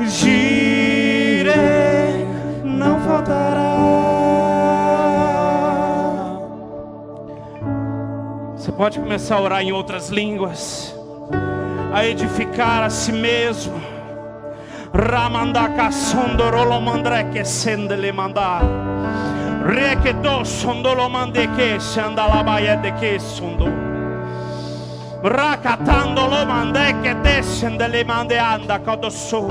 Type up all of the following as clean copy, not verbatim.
gire, não faltará. Você pode começar a orar em outras línguas, a edificar a si mesmo. Ramandaka sondorolo mandreke sendele mandar. Reketo sondolo mandeke sandalabaye de que sondo. Rakatando lo mandeke te sendele mande anda kodoso.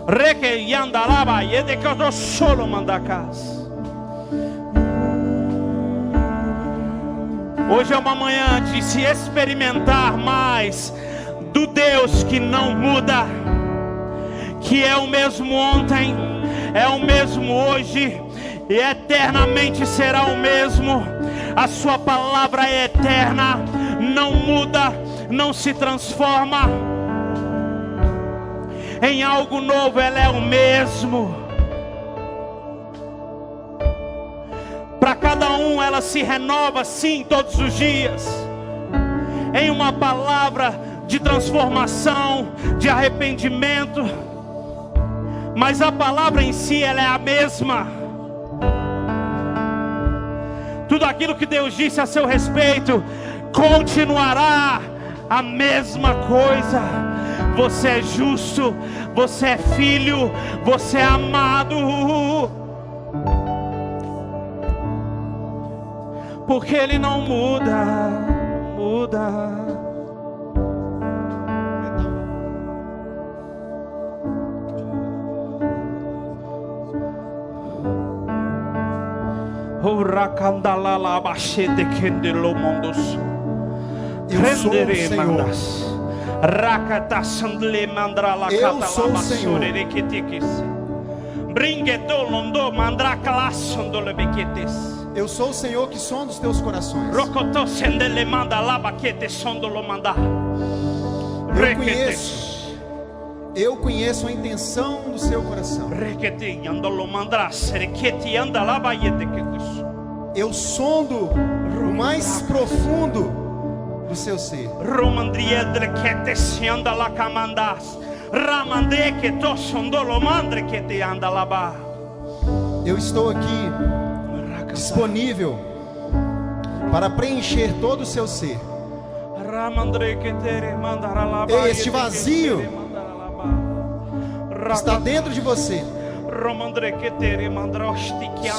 Reke yandalaba ye de kodoso lo mandakas. Hoje é uma manhã de se experimentar mais do Deus que não muda, que é o mesmo ontem, é o mesmo hoje e eternamente será o mesmo. A sua palavra é eterna, não muda, não se transforma em algo novo, ela é o mesmo. Para cada um ela se renova sim todos os dias, em uma palavra de transformação, de arrependimento, mas a palavra em si ela é a mesma. Tudo aquilo que Deus disse a seu respeito continuará a mesma coisa. Você é justo, você é filho, você é amado, porque Ele não muda, muda. Eu sou o Senhor. Eu sou o Senhor. Eu sou o Senhor que sonda os teus corações. Eu conheço a intenção do seu coração. Eu sondo o mais profundo do seu ser. Eu estou aqui disponível para preencher todo o seu ser. Ei, este vazio está dentro de você.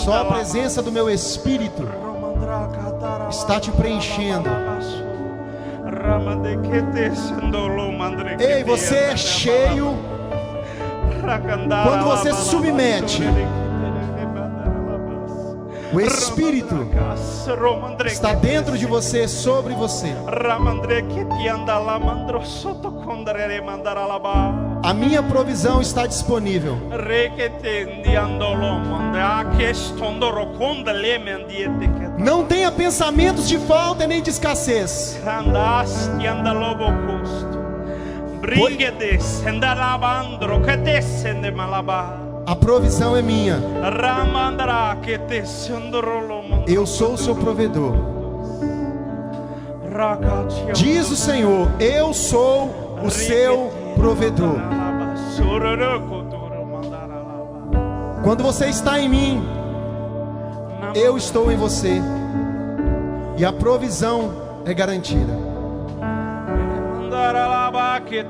Só a presença do meu Espírito está te preenchendo. Ei, você é cheio quando você submete. O Espírito está dentro de você, sobre você. A minha provisão está disponível. Não tenha pensamentos de falta nem de escassez. A provisão é minha. Eu sou o seu provedor. Diz o Senhor: eu sou o seu provedor. Quando você está em mim, eu estou em você, e a provisão é garantida.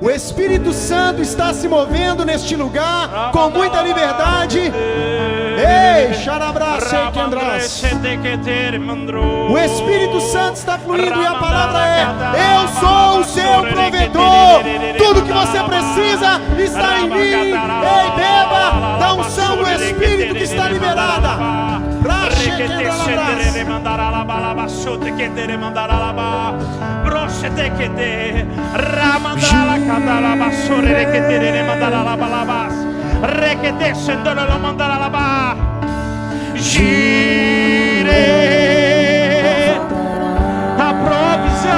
O Espírito Santo está se movendo neste lugar com muita liberdade. Ei, xarabraço, quendras. O Espírito Santo está fluindo e a palavra é: eu sou o seu provedor. Tudo que você precisa está em mim. Ei, beba da unção do Espírito que está liberada. Gire a provisão.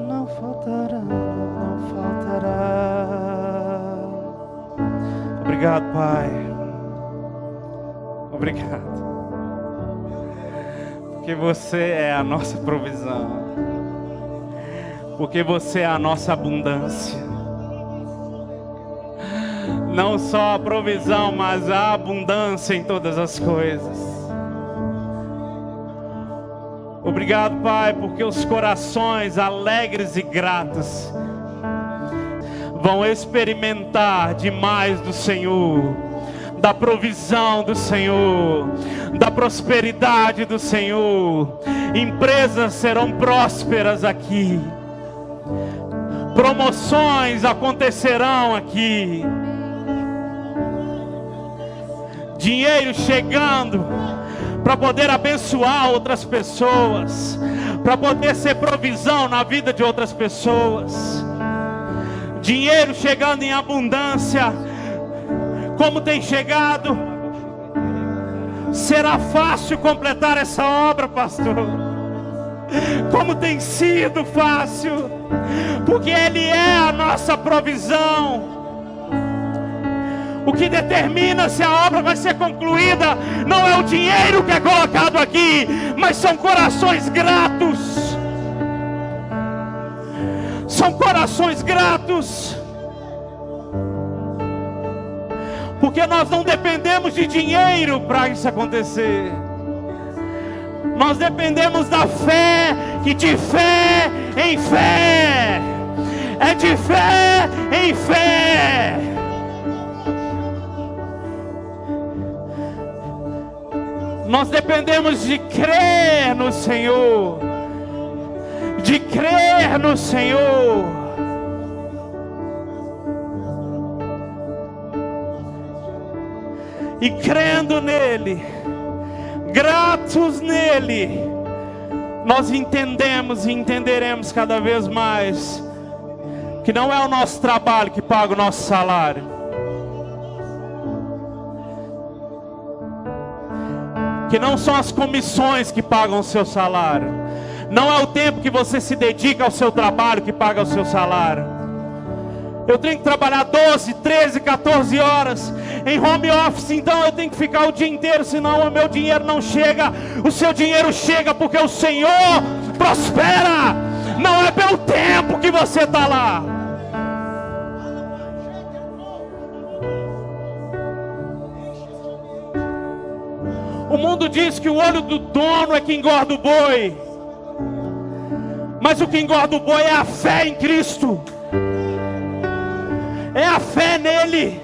Não faltará, não faltará. Obrigado, Pai. Obrigado. Porque você é a nossa provisão. Porque você é a nossa abundância. Não só a provisão, mas a abundância em todas as coisas. Obrigado, Pai, porque os corações alegres e gratos vão experimentar demais do Senhor, da provisão do Senhor, da prosperidade do Senhor. Empresas serão prósperas aqui. Promoções acontecerão aqui. Dinheiro chegando para poder abençoar outras pessoas, para poder ser provisão na vida de outras pessoas. Dinheiro chegando em abundância, como tem chegado. Será fácil completar essa obra, pastor? Como tem sido fácil, porque Ele é a nossa provisão. O que determina se a obra vai ser concluída não é o dinheiro que é colocado aqui, mas são corações gratos. São corações gratos. Porque nós não dependemos de dinheiro para isso acontecer. Nós dependemos da fé, que de fé em fé, é de fé em fé. Nós dependemos de crer no Senhor, de crer no Senhor. E crendo nele, gratos nele, nós entendemos e entenderemos cada vez mais que não é o nosso trabalho que paga o nosso salário. Que não são as comissões que pagam o seu salário. Não é o tempo que você se dedica ao seu trabalho que paga o seu salário. Eu tenho que trabalhar 12, 13, 14 horas em home office, então eu tenho que ficar o dia inteiro, senão o meu dinheiro não chega. O seu dinheiro chega porque o Senhor prospera. Não é pelo tempo que você está lá. O mundo diz que o olho do dono é que engorda o boi. Mas o que engorda o boi é a fé em Cristo. É a fé nele.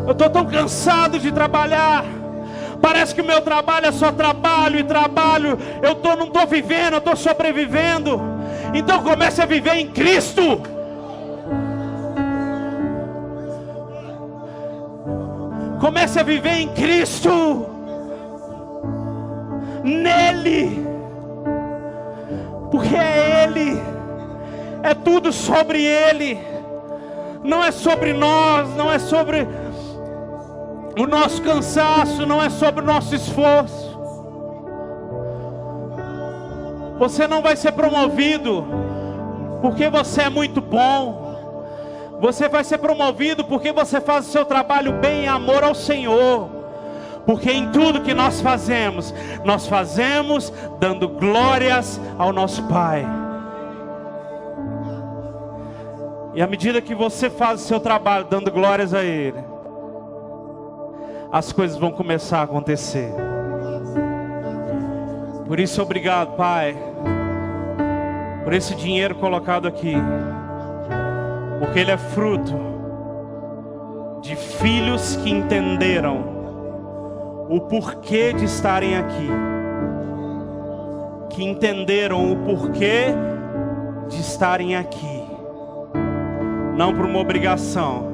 Eu estou tão cansado de trabalhar. Parece que o meu trabalho é só trabalho e trabalho. Não estou vivendo, eu estou sobrevivendo. Então comece a viver em Cristo. Comece a viver em Cristo, nele, porque é Ele, é tudo sobre Ele, não é sobre nós, não é sobre o nosso cansaço, não é sobre o nosso esforço. Você não vai ser promovido porque você é muito bom. Você vai ser promovido porque você faz o seu trabalho bem em amor ao Senhor. Porque em tudo que nós fazemos dando glórias ao nosso Pai. E à medida que você faz o seu trabalho dando glórias a Ele, as coisas vão começar a acontecer. Por isso, obrigado, Pai, por esse dinheiro colocado aqui. Porque ele é fruto de filhos que entenderam o porquê de estarem aqui. Que entenderam o porquê de estarem aqui. Não por uma obrigação,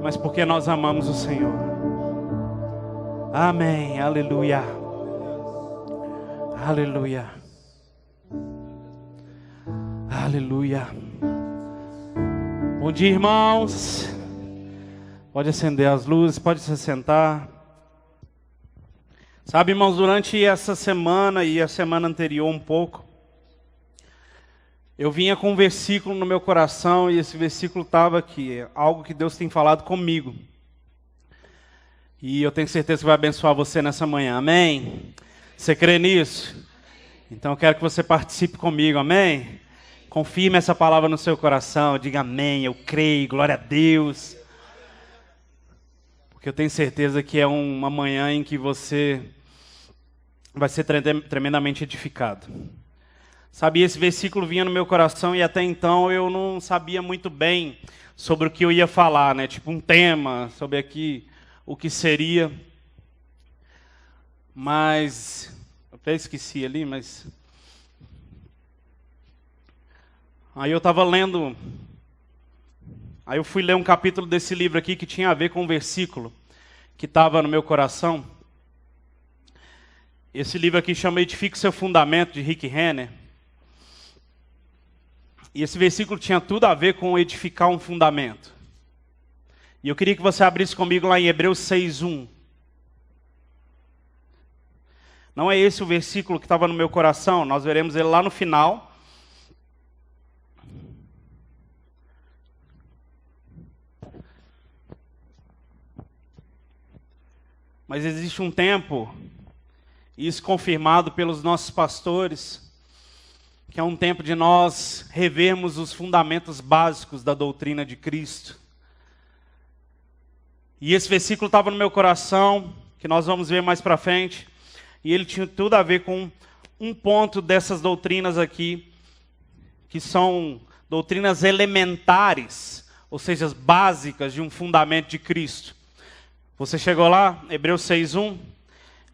mas porque nós amamos o Senhor. Amém, aleluia. Aleluia. Aleluia. Bom dia, irmãos. Pode acender as luzes, pode se sentar. Sabe, irmãos, durante essa semana e a semana anterior um pouco, eu vinha com um versículo no meu coração e esse versículo estava aqui, algo que Deus tem falado comigo. E eu tenho certeza que vai abençoar você nessa manhã, amém? Você crê nisso? Então eu quero que você participe comigo, amém? Confirme essa palavra no seu coração, diga amém, eu creio, glória a Deus. Porque eu tenho certeza que é uma manhã em que você vai ser tremendamente edificado. Sabe, esse versículo vinha no meu coração e até então eu não sabia muito bem sobre o que eu ia falar, né? Tipo um tema, sobre aqui o que seria. Mas, eu até esqueci ali, mas... Aí eu estava lendo... Aí eu fui ler um capítulo desse livro aqui que tinha a ver com um versículo que estava no meu coração. Esse livro aqui chama Edifique Seu Fundamento, de Rick Renner. E esse versículo tinha tudo a ver com edificar um fundamento. E eu queria que você abrisse comigo lá em Hebreus 6:1. Não é esse o versículo que estava no meu coração, nós veremos ele lá no final. Mas existe um tempo, isso confirmado pelos nossos pastores, que é um tempo de nós revermos os fundamentos básicos da doutrina de Cristo. E esse versículo estava no meu coração, que nós vamos ver mais para frente, e ele tinha tudo a ver com um ponto dessas doutrinas aqui, que são doutrinas elementares, ou seja, básicas de um fundamento de Cristo. Você chegou lá, Hebreus 6:1,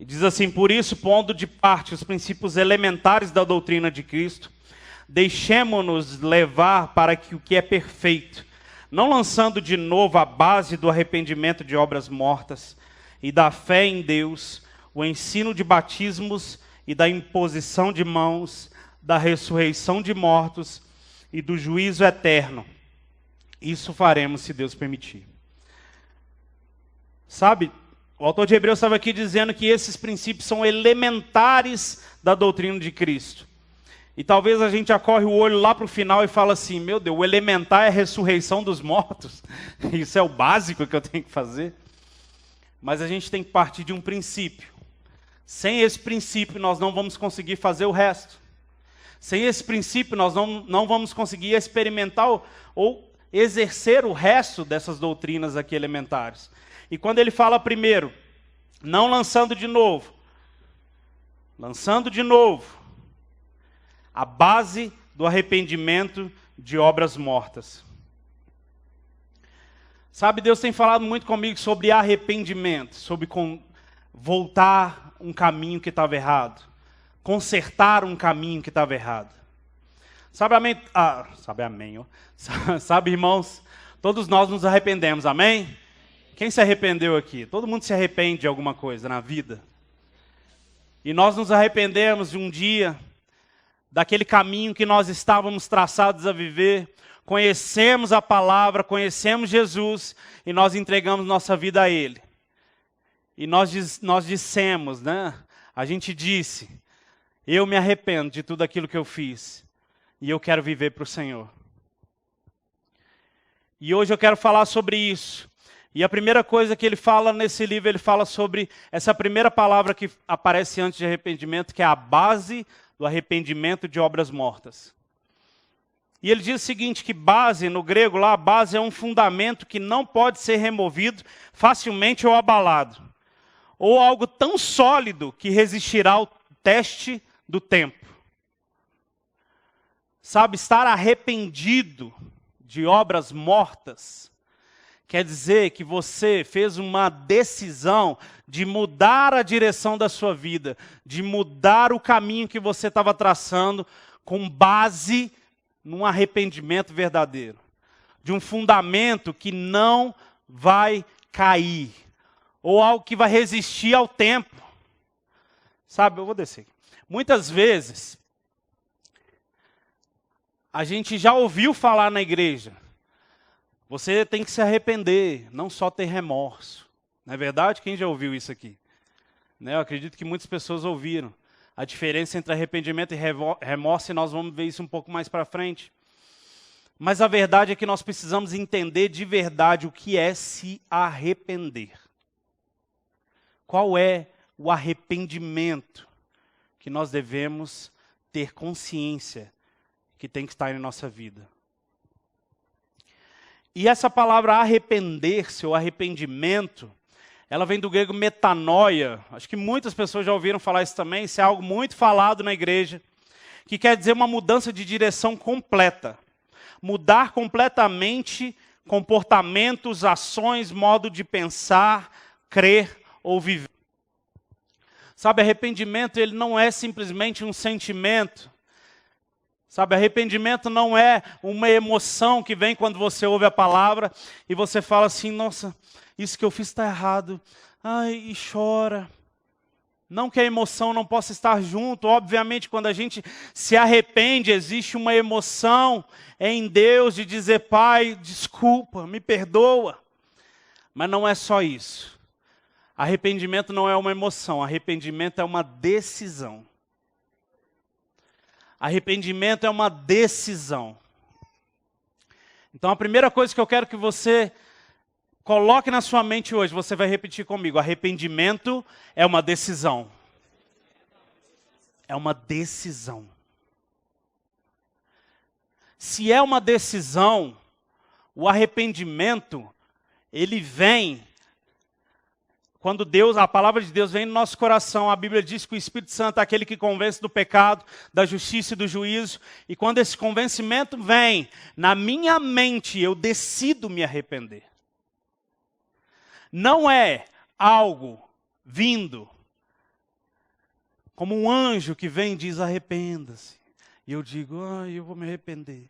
e diz assim: por isso, pondo de parte os princípios elementares da doutrina de Cristo, deixemo-nos levar para que o que é perfeito, não lançando de novo a base do arrependimento de obras mortas e da fé em Deus, o ensino de batismos e da imposição de mãos, da ressurreição de mortos e do juízo eterno. Isso faremos se Deus permitir. Sabe, o autor de Hebreus estava aqui dizendo que esses princípios são elementares da doutrina de Cristo. E talvez a gente acorre o olho lá para o final e fala assim: meu Deus, o elementar é a ressurreição dos mortos. Isso é o básico que eu tenho que fazer. Mas a gente tem que partir de um princípio. Sem esse princípio nós não vamos conseguir fazer o resto. Sem esse princípio nós não vamos conseguir experimentar ou exercer o resto dessas doutrinas aqui elementares. E quando ele fala primeiro, não lançando de novo, a base do arrependimento de obras mortas. Sabe, Deus tem falado muito comigo sobre arrependimento, sobre voltar um caminho que estava errado, consertar um caminho que estava errado. Sabe, amém? Amém, ó. Sabe, irmãos, todos nós nos arrependemos, amém? Quem se arrependeu aqui? Todo mundo se arrepende de alguma coisa na vida. E nós nos arrependemos de um dia, daquele caminho que nós estávamos traçados a viver, conhecemos a palavra, conhecemos Jesus, e nós entregamos nossa vida a Ele. E nós dissemos, né? A gente disse: eu me arrependo de tudo aquilo que eu fiz, e eu quero viver para o Senhor. E hoje eu quero falar sobre isso. E a primeira coisa que ele fala nesse livro, ele fala sobre essa primeira palavra que aparece antes de arrependimento, que é a base do arrependimento de obras mortas. E ele diz o seguinte, que base, no grego lá, base é um fundamento que não pode ser removido facilmente ou abalado. Ou algo tão sólido que resistirá ao teste do tempo. Sabe, estar arrependido de obras mortas quer dizer que você fez uma decisão de mudar a direção da sua vida, de mudar o caminho que você estava traçando com base num arrependimento verdadeiro. De um fundamento que não vai cair, ou algo que vai resistir ao tempo. Sabe, eu vou descer aqui. Muitas vezes, a gente já ouviu falar na igreja, você tem que se arrepender, não só ter remorso. Não é verdade? Quem já ouviu isso aqui? né? Eu acredito que muitas pessoas ouviram a diferença entre arrependimento e remorso, e nós vamos ver isso um pouco mais para frente. Mas a verdade é que nós precisamos entender de verdade o que é se arrepender. Qual é o arrependimento que nós devemos ter consciência que tem que estar em nossa vida? E essa palavra arrepender-se ou arrependimento, ela vem do grego metanoia. Acho que muitas pessoas já ouviram falar isso também. Isso é algo muito falado na igreja, que quer dizer uma mudança de direção completa. Mudar completamente comportamentos, ações, modo de pensar, crer ou viver. Sabe, arrependimento, ele não é simplesmente um sentimento. Sabe, arrependimento não é uma emoção que vem quando você ouve a palavra e você fala assim, nossa, isso que eu fiz está errado. Ai, e chora. Não que a emoção não possa estar junto. Obviamente, quando a gente se arrepende, existe uma emoção em Deus de dizer, Pai, desculpa, me perdoa. Mas não é só isso. Arrependimento não é uma emoção, arrependimento é uma decisão. Arrependimento é uma decisão. Então a primeira coisa que eu quero que você coloque na sua mente hoje, você vai repetir comigo, arrependimento é uma decisão. É uma decisão. Se é uma decisão, o arrependimento, ele vem quando a palavra de Deus vem no nosso coração. A Bíblia diz que o Espírito Santo é aquele que convence do pecado, da justiça e do juízo. E quando esse convencimento vem na minha mente, eu decido me arrepender. Não é algo vindo como um anjo que vem e diz, arrependa-se. E eu digo, eu vou me arrepender.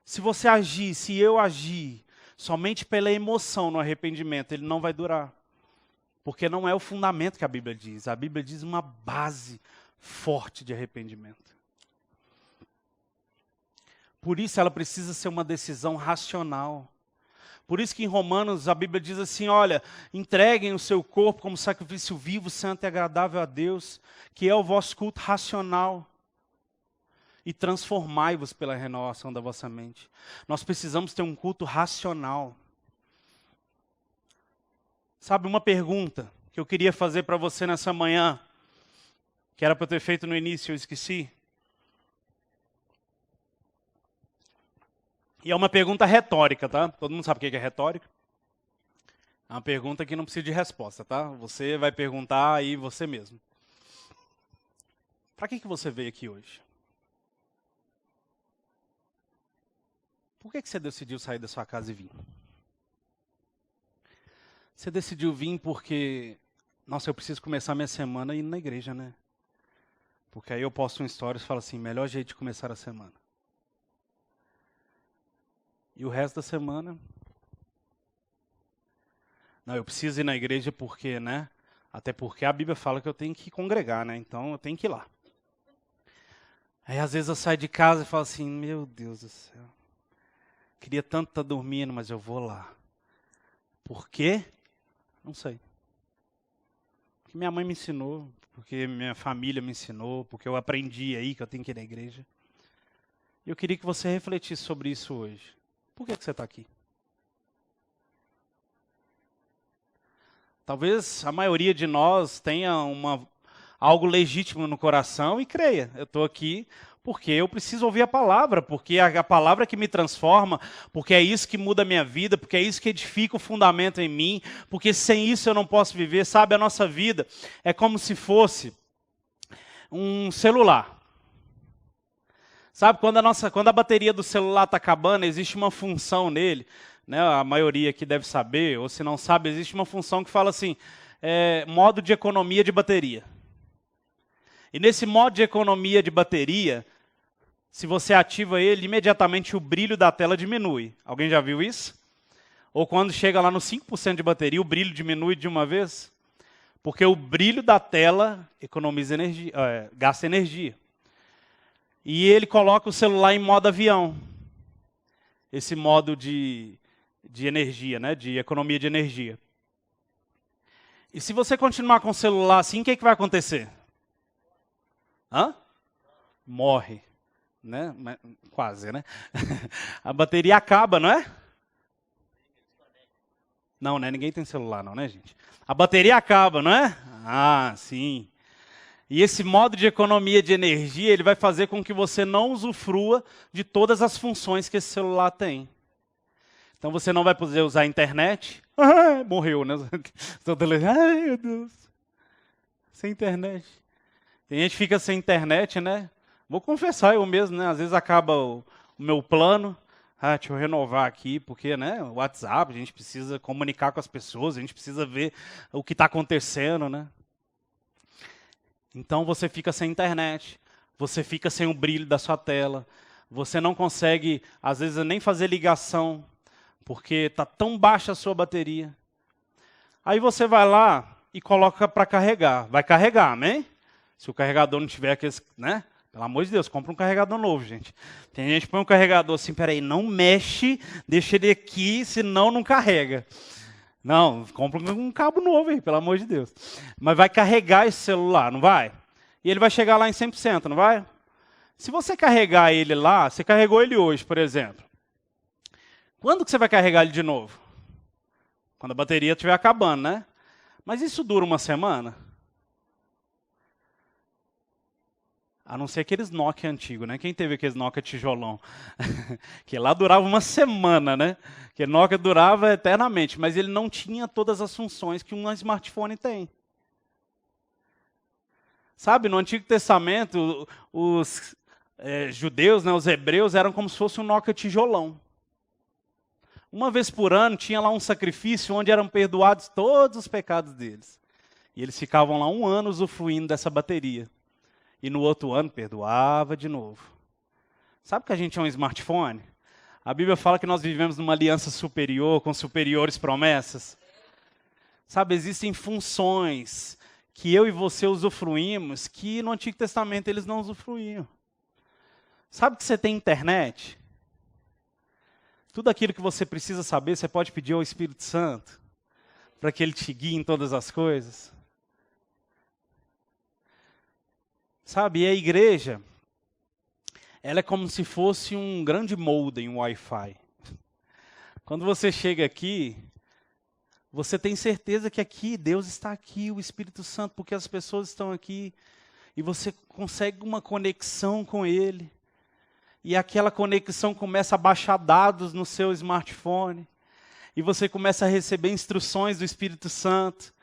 Se você agir, se eu agir, somente pela emoção no arrependimento, ele não vai durar. Porque não é o fundamento que a Bíblia diz. A Bíblia diz uma base forte de arrependimento. Por isso ela precisa ser uma decisão racional. Por isso que em Romanos a Bíblia diz assim, olha, entreguem o seu corpo como sacrifício vivo, santo e agradável a Deus, que é o vosso culto racional. E transformai-vos pela renovação da vossa mente. Nós precisamos ter um culto racional. Sabe, uma pergunta que eu queria fazer para você nessa manhã, que era para eu ter feito no início, eu esqueci. E é uma pergunta retórica, tá? Todo mundo sabe o que é retórica? É uma pergunta que não precisa de resposta, tá? Você vai perguntar aí você mesmo. Para que você veio aqui hoje? Por que você decidiu sair da sua casa e vir? Você decidiu vir porque, nossa, eu preciso começar minha semana indo na igreja, né? Porque aí eu posto um stories e falo assim, melhor jeito de começar a semana. E o resto da semana? Não, eu preciso ir na igreja porque, né? Até porque a Bíblia fala que eu tenho que congregar, né? Então eu tenho que ir lá. Aí às vezes eu saio de casa e falo assim, meu Deus do céu. Queria tanto estar dormindo, mas eu vou lá. Por quê? Não sei. Porque minha mãe me ensinou, porque minha família me ensinou, porque eu aprendi aí que eu tenho que ir na igreja. Eu queria que você refletisse sobre isso hoje. Por que você está aqui? Talvez a maioria de nós tenha algo legítimo no coração e creia. Eu estou aqui porque eu preciso ouvir a palavra, porque a palavra que me transforma, porque é isso que muda a minha vida, porque é isso que edifica o fundamento em mim, porque sem isso eu não posso viver. Sabe, a nossa vida é como se fosse um celular. Sabe, quando a bateria do celular está acabando, existe uma função nele, né? A maioria aqui deve saber, ou se não sabe, existe uma função que fala assim, modo de economia de bateria. E nesse modo de economia de bateria, se você ativa ele, imediatamente o brilho da tela diminui. Alguém já viu isso? Ou quando chega lá no 5% de bateria, o brilho diminui de uma vez? Porque o brilho da tela economiza energia, gasta energia. E ele coloca o celular em modo avião. Esse modo de energia, né? De economia de energia. E se você continuar com o celular assim, o que vai acontecer? Morre. Né? Quase, né? A bateria acaba, não é? Não, né? Ninguém tem celular não, né, gente? A bateria acaba, não é? Ah, sim. E esse modo de economia de energia, ele vai fazer com que você não usufrua de todas as funções que esse celular tem. Então você não vai poder usar a internet. Morreu, né? Ai, meu Deus. Sem internet. Tem gente que fica sem internet, né? Vou confessar eu mesmo, né? Às vezes acaba o meu plano. Deixa eu renovar aqui, porque, né? O WhatsApp, a gente precisa comunicar com as pessoas, a gente precisa ver o que está acontecendo, né? Então você fica sem internet, você fica sem o brilho da sua tela, você não consegue, às vezes, nem fazer ligação, porque está tão baixa a sua bateria. Aí você vai lá e coloca para carregar. Vai carregar, amém? Se o carregador não tiver aqueles, né? Pelo amor de Deus, compra um carregador novo, gente. Tem gente que põe um carregador assim, peraí, não mexe, deixa ele aqui, senão não carrega. Não, compra um cabo novo aí, pelo amor de Deus. Mas vai carregar esse celular, não vai? E ele vai chegar lá em 100%, não vai? Se você carregar ele lá, você carregou ele hoje, por exemplo. Quando que você vai carregar ele de novo? Quando a bateria estiver acabando, né? Mas isso dura uma semana? A não ser aqueles Nokia antigos, né? Quem teve aqueles Nokia tijolão? Que lá durava uma semana, né? Que Nokia durava eternamente, mas ele não tinha todas as funções que um smartphone tem. Sabe, no Antigo Testamento, os judeus, né, os hebreus, eram como se fosse um Nokia tijolão. Uma vez por ano tinha lá um sacrifício onde eram perdoados todos os pecados deles. E eles ficavam lá um ano usufruindo dessa bateria. E no outro ano perdoava de novo. Sabe que a gente é um smartphone? A Bíblia fala que nós vivemos numa aliança superior, com superiores promessas. Sabe, existem funções que eu e você usufruímos que no Antigo Testamento eles não usufruíam. Sabe que você tem internet? Tudo aquilo que você precisa saber, você pode pedir ao Espírito Santo para que ele te guie em todas as coisas. Sabe, e a igreja, ela é como se fosse um grande modem, um Wi-Fi. Quando você chega aqui, você tem certeza que aqui, Deus está aqui, o Espírito Santo, porque as pessoas estão aqui, e você consegue uma conexão com Ele, e aquela conexão começa a baixar dados no seu smartphone, e você começa a receber instruções do Espírito Santo.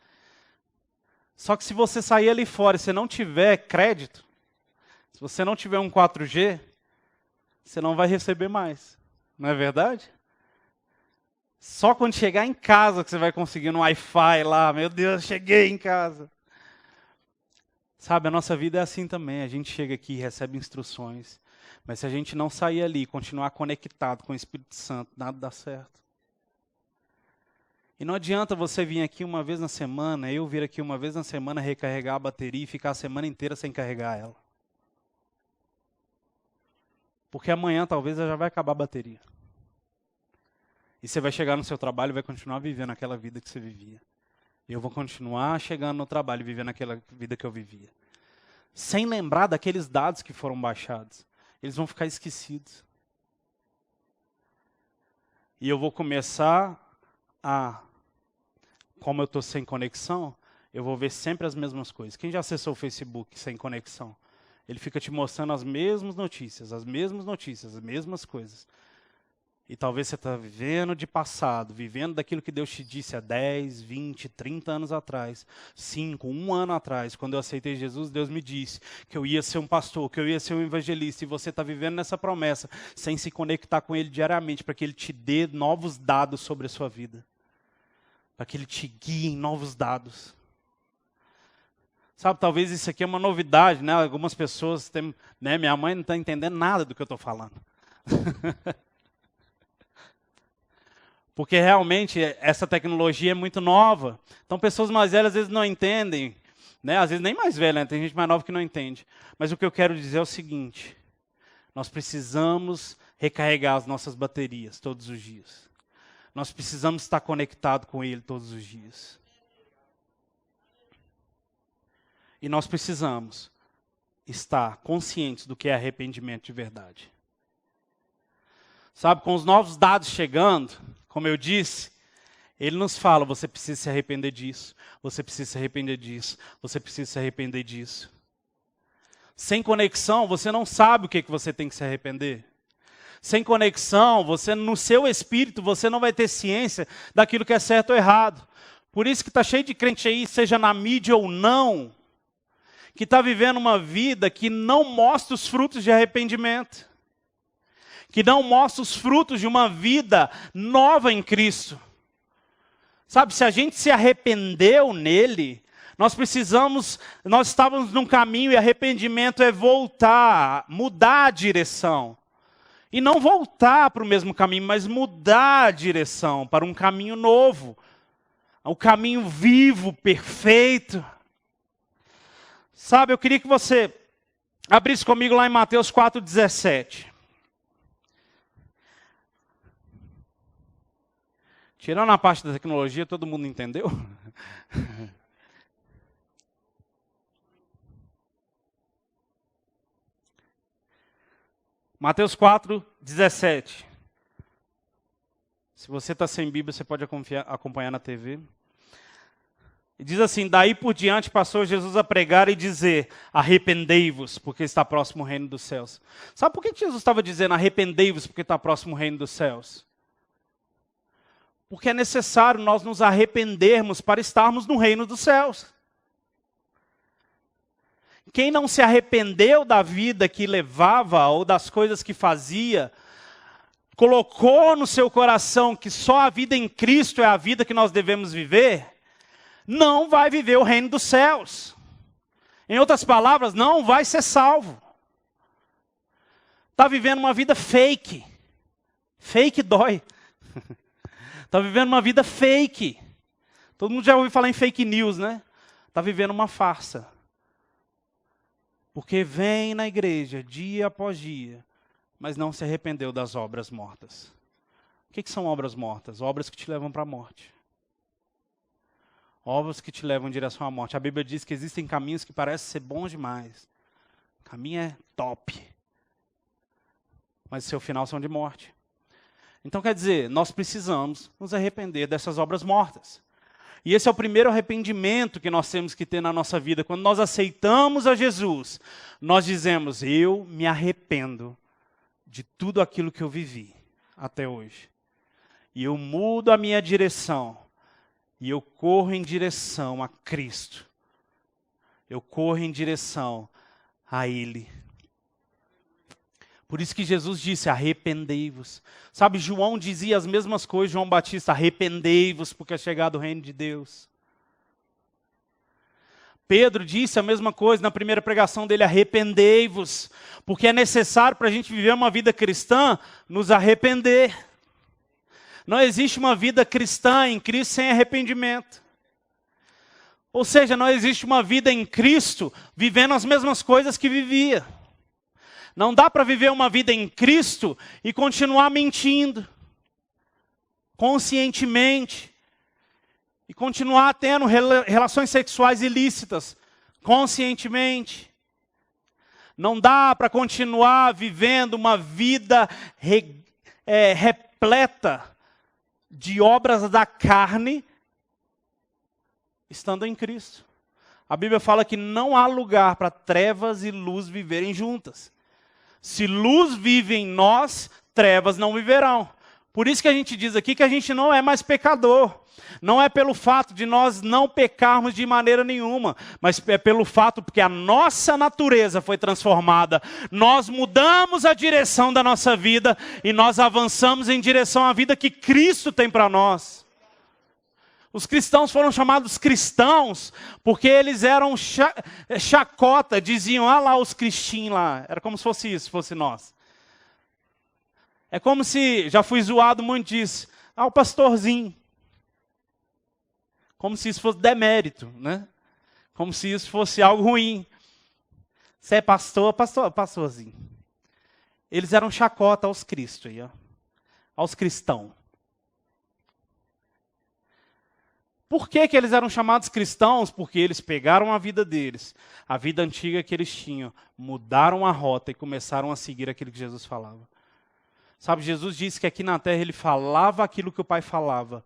Só que se você sair ali fora e você não tiver crédito, se você não tiver um 4G, você não vai receber mais. Não é verdade? Só quando chegar em casa que você vai conseguir um Wi-Fi lá. Meu Deus, cheguei em casa. Sabe, a nossa vida é assim também. A gente chega aqui e recebe instruções. Mas se a gente não sair ali e continuar conectado com o Espírito Santo, nada dá certo. E não adianta você vir aqui uma vez na semana, eu vir aqui uma vez na semana recarregar a bateria e ficar a semana inteira sem carregar ela. Porque amanhã talvez já vai acabar a bateria. E você vai chegar no seu trabalho e vai continuar vivendo aquela vida que você vivia. E eu vou continuar chegando no trabalho e vivendo aquela vida que eu vivia. Sem lembrar daqueles dados que foram baixados. Eles vão ficar esquecidos. E eu vou começar como eu estou sem conexão, eu vou ver sempre as mesmas coisas. Quem já acessou o Facebook sem conexão? Ele fica te mostrando as mesmas notícias, as mesmas coisas. E talvez você está vivendo de passado, vivendo daquilo que Deus te disse há 10, 20, 30 anos atrás, 5, 1 ano atrás. Quando eu aceitei Jesus, Deus me disse que eu ia ser um pastor, que eu ia ser um evangelista. E você está vivendo nessa promessa, sem se conectar com Ele diariamente, para que Ele te dê novos dados sobre a sua vida. Para que Ele te guie em novos dados. Sabe, talvez isso aqui é uma novidade, né? Algumas pessoas têm, né? Minha mãe não está entendendo nada do que eu estou falando. Porque realmente essa tecnologia é muito nova. Então pessoas mais velhas às vezes não entendem, né? Às vezes nem mais velha, né? Tem gente mais nova que não entende. Mas o que eu quero dizer é o seguinte: nós precisamos recarregar as nossas baterias todos os dias. Nós precisamos estar conectados com Ele todos os dias. E nós precisamos estar conscientes do que é arrependimento de verdade. Sabe, com os novos dados chegando, como eu disse, ele nos fala, você precisa se arrepender disso, você precisa se arrepender disso, você precisa se arrepender disso. Sem conexão, você não sabe o que você tem que se arrepender. Sem conexão, você no seu espírito, você não vai ter ciência daquilo que é certo ou errado. Por isso que está cheio de crente aí, seja na mídia ou não, que está vivendo uma vida que não mostra os frutos de arrependimento. Que não mostra os frutos de uma vida nova em Cristo. Sabe, se a gente se arrependeu nele, nós estávamos num caminho e arrependimento é voltar, mudar a direção. E não voltar para o mesmo caminho, mas mudar a direção para um caminho novo. O caminho vivo, perfeito. Sabe, eu queria que você abrisse comigo lá em Mateus 4,17. Tirando a parte da tecnologia, todo mundo entendeu? Mateus 4,17. Se você está sem Bíblia, você pode acompanhar na TV. E diz assim, daí por diante passou Jesus a pregar e dizer, arrependei-vos, porque está próximo o reino dos céus. Sabe por que Jesus estava dizendo, arrependei-vos, porque está próximo o reino dos céus? Porque é necessário nós nos arrependermos para estarmos no reino dos céus. Quem não se arrependeu da vida que levava ou das coisas que fazia, colocou no seu coração que só a vida em Cristo é a vida que nós devemos viver, não vai viver o reino dos céus. Em outras palavras, não vai ser salvo. Está vivendo uma vida fake. Fake dói. Está vivendo uma vida fake. Todo mundo já ouviu falar em fake news, né? Está vivendo uma farsa. Porque vem na igreja dia após dia, mas não se arrependeu das obras mortas. O que são obras mortas? Obras que te levam para a morte. Obras que te levam em direção à morte. A Bíblia diz que existem caminhos que parecem ser bons demais. O caminho é top. Mas o seu final são de morte. Então quer dizer, nós precisamos nos arrepender dessas obras mortas. E esse é o primeiro arrependimento que nós temos que ter na nossa vida. Quando nós aceitamos a Jesus, nós dizemos, eu me arrependo de tudo aquilo que eu vivi até hoje. E eu mudo a minha direção. E eu corro em direção a Cristo. Eu corro em direção a Ele. Por isso que Jesus disse, arrependei-vos. Sabe, João dizia as mesmas coisas, João Batista, arrependei-vos, porque é chegado o reino de Deus. Pedro disse a mesma coisa na primeira pregação dele, arrependei-vos, porque é necessário para a gente viver uma vida cristã, nos arrepender. Não existe uma vida cristã em Cristo sem arrependimento. Ou seja, não existe uma vida em Cristo vivendo as mesmas coisas que vivia. Não dá para viver uma vida em Cristo e continuar mentindo, conscientemente, e continuar tendo relações sexuais ilícitas, conscientemente. Não dá para continuar vivendo uma vida repleta de obras da carne, estando em Cristo. A Bíblia fala que não há lugar para trevas e luz viverem juntas. Se luz vive em nós, trevas não viverão. Por isso que a gente diz aqui que a gente não é mais pecador. Não é pelo fato de nós não pecarmos de maneira nenhuma, mas é pelo fato porque a nossa natureza foi transformada. Nós mudamos a direção da nossa vida e nós avançamos em direção à vida que Cristo tem para nós. Os cristãos foram chamados cristãos porque eles eram chacota, diziam, ah lá os cristinhos lá. Era como se fosse isso, fosse nós. É como se, já fui zoado muito disso, o pastorzinho. Como se isso fosse demérito, né? Como se isso fosse algo ruim. Você é pastorzinho. Eles eram chacota aos cristos, aos cristãos. Por que eles eram chamados cristãos? Porque eles pegaram a vida deles, a vida antiga que eles tinham, mudaram a rota e começaram a seguir aquilo que Jesus falava. Sabe, Jesus disse que aqui na terra ele falava aquilo que o Pai falava.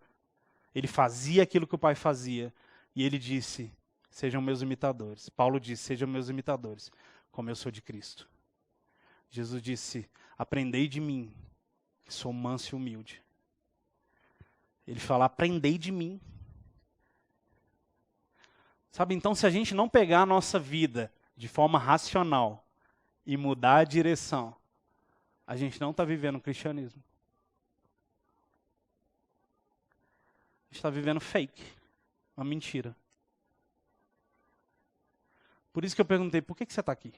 Ele fazia aquilo que o Pai fazia. E ele disse, sejam meus imitadores. Paulo disse, sejam meus imitadores, como eu sou de Cristo. Jesus disse, aprendei de mim, que sou manso e humilde. Ele fala, aprendei de mim. Sabe, então se a gente não pegar a nossa vida de forma racional e mudar a direção, a gente não está vivendo o cristianismo. A gente está vivendo fake, uma mentira. Por isso que eu perguntei, por que você está aqui?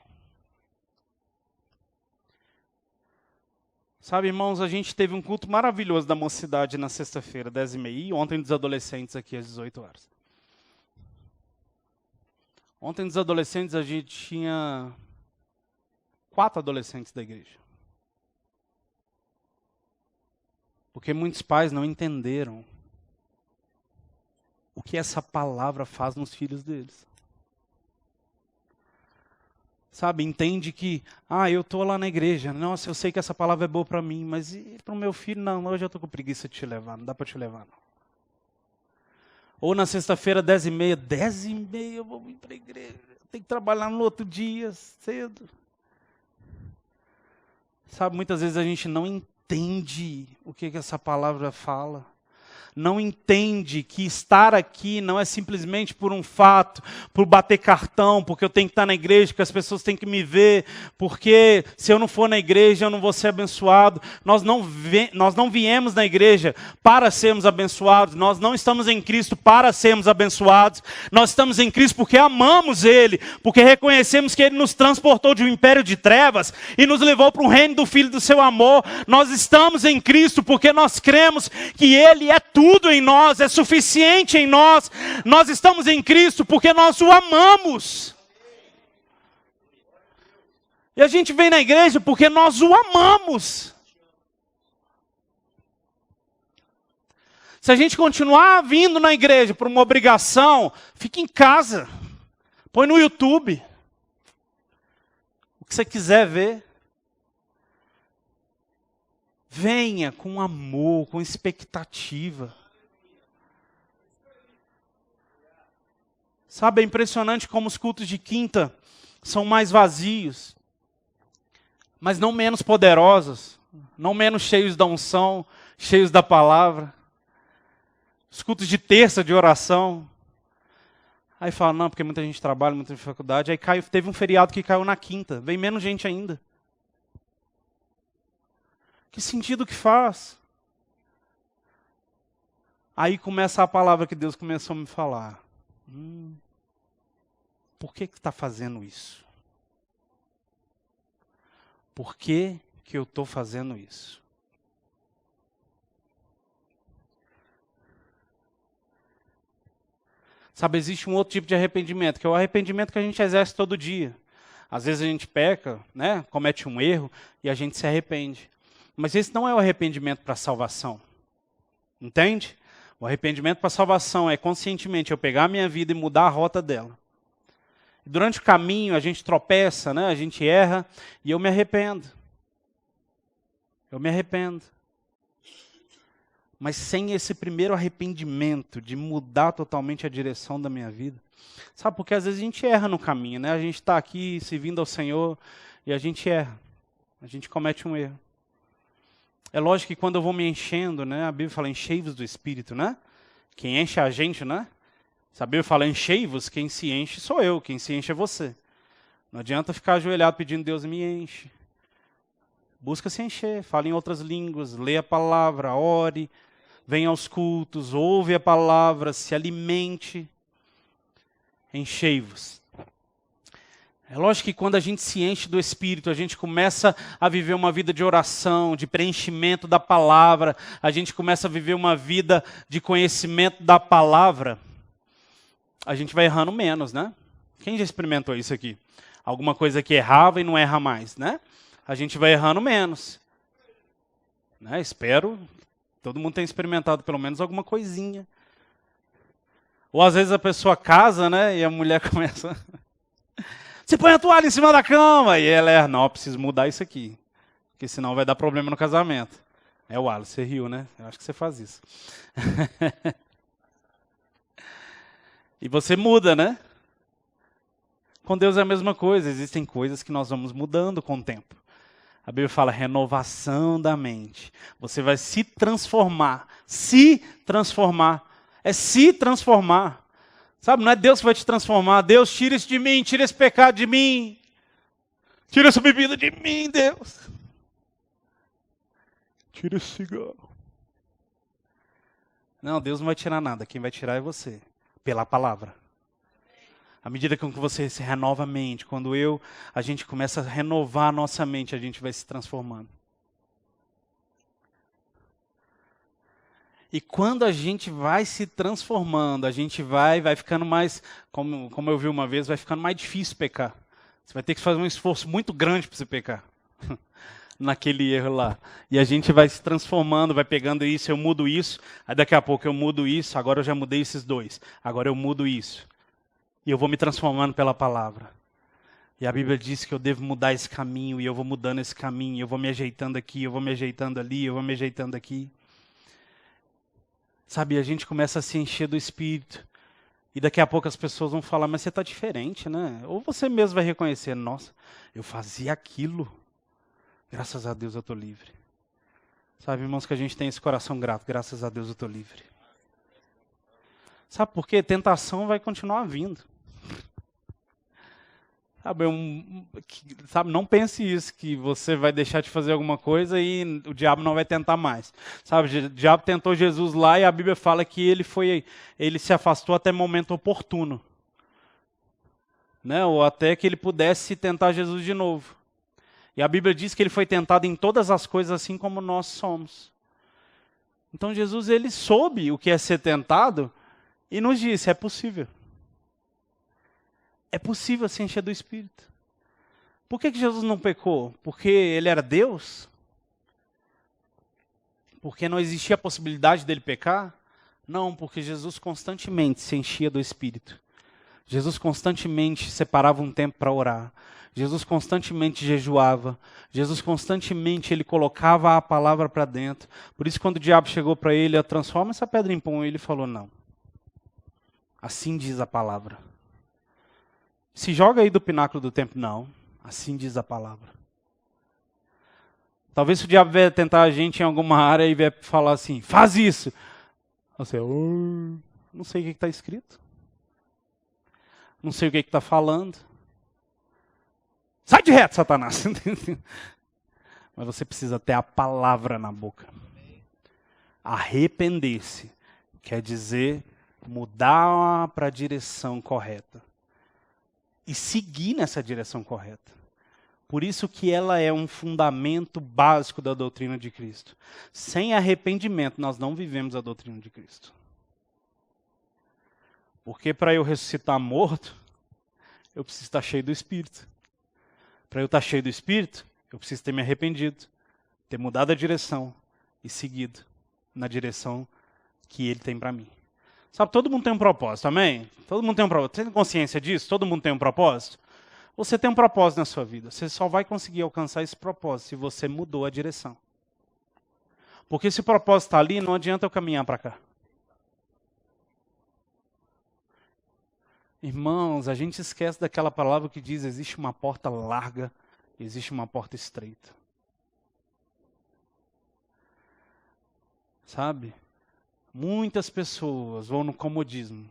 Sabe, irmãos, a gente teve um culto maravilhoso da mocidade na sexta-feira, 10h30, e ontem dos adolescentes aqui às 18 horas. Ontem dos adolescentes a gente tinha 4 adolescentes da igreja. Porque muitos pais não entenderam o que essa palavra faz nos filhos deles. Sabe, entende que, eu estou lá na igreja, nossa, eu sei que essa palavra é boa para mim, mas para o meu filho, não, hoje eu estou com preguiça de te levar, não dá para te levar, não. Ou na sexta-feira, 10h30, 10h30 eu vou vir para a igreja, tenho que trabalhar no outro dia, cedo. Sabe, muitas vezes a gente não entende o que essa palavra fala. Não entende que estar aqui não é simplesmente por um fato, por bater cartão, porque eu tenho que estar na igreja, porque as pessoas têm que me ver, porque se eu não for na igreja eu não vou ser abençoado. Nós não viemos na igreja para sermos abençoados, nós não estamos em Cristo para sermos abençoados, nós estamos em Cristo porque amamos Ele, porque reconhecemos que Ele nos transportou de um império de trevas e nos levou para um reino do Filho do seu amor. Nós estamos em Cristo porque nós cremos que Ele é tudo em nós, é suficiente em nós. Nós estamos em Cristo porque nós o amamos. E a gente vem na igreja porque nós o amamos. Se a gente continuar vindo na igreja por uma obrigação, fique em casa. Põe no YouTube. O que você quiser ver. Venha com amor, com expectativa. Sabe, é impressionante como os cultos de quinta são mais vazios, mas não menos poderosos, não menos cheios da unção, cheios da palavra. Os cultos de terça de oração. Aí fala, não, porque muita gente trabalha, muita faculdade. Aí teve um feriado que caiu na quinta, vem menos gente ainda. Que sentido que faz? Aí começa a palavra que Deus começou a me falar. Por que está fazendo isso? Por que eu estou fazendo isso? Sabe, existe um outro tipo de arrependimento, que é o arrependimento que a gente exerce todo dia. Às vezes a gente peca, né, comete um erro e a gente se arrepende. Mas esse não é o arrependimento para salvação. Entende? O arrependimento para salvação é conscientemente eu pegar a minha vida e mudar a rota dela. Durante o caminho a gente tropeça, né? A gente erra e eu me arrependo. Eu me arrependo. Mas sem esse primeiro arrependimento de mudar totalmente a direção da minha vida. Sabe, porque às vezes a gente erra no caminho, né? A gente está aqui servindo ao Senhor e a gente erra. A gente comete um erro. É lógico que quando eu vou me enchendo, né? A Bíblia fala enchei-vos do Espírito, né? Quem enche é a gente, né? Se a Bíblia fala enchei-vos, quem se enche sou eu, quem se enche é você. Não adianta ficar ajoelhado pedindo Deus me enche. Busca se encher, fale em outras línguas, lê a palavra, ore, venha aos cultos, ouve a palavra, se alimente. Enchei-vos. É lógico que quando a gente se enche do Espírito, a gente começa a viver uma vida de oração, de preenchimento da palavra, a gente começa a viver uma vida de conhecimento da palavra, a gente vai errando menos, né? Quem já experimentou isso aqui? Alguma coisa que errava e não erra mais, né? A gente vai errando menos. Né? Espero que todo mundo tenha experimentado pelo menos alguma coisinha. Ou às vezes a pessoa casa, né? E a mulher começa... Você põe a toalha em cima da cama. E ela não, eu preciso mudar isso aqui. Porque senão vai dar problema no casamento. O Wallace, você riu, né? Eu acho que você faz isso. E você muda, né? Com Deus é a mesma coisa. Existem coisas que nós vamos mudando com o tempo. A Bíblia fala renovação da mente. Você vai se transformar. Se transformar. É se transformar. Sabe, não é Deus que vai te transformar. Deus, tira isso de mim, tira esse pecado de mim. Tira essa bebida de mim, Deus. Tira esse cigarro. Não, Deus não vai tirar nada. Quem vai tirar é você. Pela palavra. À medida que você se renova a mente, quando a gente começa a renovar a nossa mente, a gente vai se transformando. E quando a gente vai se transformando, a gente vai ficando mais, como eu vi uma vez, vai ficando mais difícil pecar. Você vai ter que fazer um esforço muito grande para você pecar. Naquele erro lá. E a gente vai se transformando, vai pegando isso, eu mudo isso, aí daqui a pouco eu mudo isso, agora eu já mudei esses dois, agora eu mudo isso. E eu vou me transformando pela palavra. E a Bíblia diz que eu devo mudar esse caminho, e eu vou mudando esse caminho, eu vou me ajeitando aqui, eu vou me ajeitando ali, eu vou me ajeitando aqui. Sabe, a gente começa a se encher do Espírito. E daqui a pouco as pessoas vão falar, mas você está diferente, né? Ou você mesmo vai reconhecer, nossa, eu fazia aquilo. Graças a Deus eu estou livre. Sabe, irmãos, que a gente tem esse coração grato. Graças a Deus eu estou livre. Sabe por quê? Tentação vai continuar vindo. Sabe, não pense isso, que você vai deixar de fazer alguma coisa e o diabo não vai tentar mais. Sabe, o diabo tentou Jesus lá e a Bíblia fala que ele se afastou até momento oportuno. Né? Ou até que ele pudesse tentar Jesus de novo. E a Bíblia diz que ele foi tentado em todas as coisas assim como nós somos. Então Jesus, ele soube o que é ser tentado e nos disse, é possível. É possível se encher do Espírito. Por que Jesus não pecou? Porque ele era Deus? Porque não existia a possibilidade dele pecar? Não, porque Jesus constantemente se enchia do Espírito. Jesus constantemente separava um tempo para orar. Jesus constantemente jejuava. Jesus constantemente ele colocava a palavra para dentro. Por isso quando o diabo chegou para ele, transforma essa pedra em pão, ele falou, não. Assim diz a palavra. Se joga aí do pináculo do templo, não. Assim diz a palavra. Talvez se o diabo vier tentar a gente em alguma área e vier falar assim, faz isso. Você, não sei o que está escrito. Não sei o que está falando. Sai de reto, Satanás. Mas você precisa ter a palavra na boca. Arrepender-se quer dizer mudar para a direção correta. E seguir nessa direção correta. Por isso que ela é um fundamento básico da doutrina de Cristo. Sem arrependimento, nós não vivemos a doutrina de Cristo. Porque para eu ressuscitar morto, eu preciso estar cheio do Espírito. Para eu estar cheio do Espírito, eu preciso ter me arrependido, ter mudado a direção e seguido na direção que Ele tem para mim. Sabe, todo mundo tem um propósito, amém? Todo mundo tem um propósito. Você tem consciência disso? Todo mundo tem um propósito? Você tem um propósito na sua vida. Você só vai conseguir alcançar esse propósito se você mudou a direção. Porque se o propósito está ali, não adianta eu caminhar para cá. Irmãos, a gente esquece daquela palavra que diz, existe uma porta larga, existe uma porta estreita. Sabe? Muitas pessoas vão no comodismo.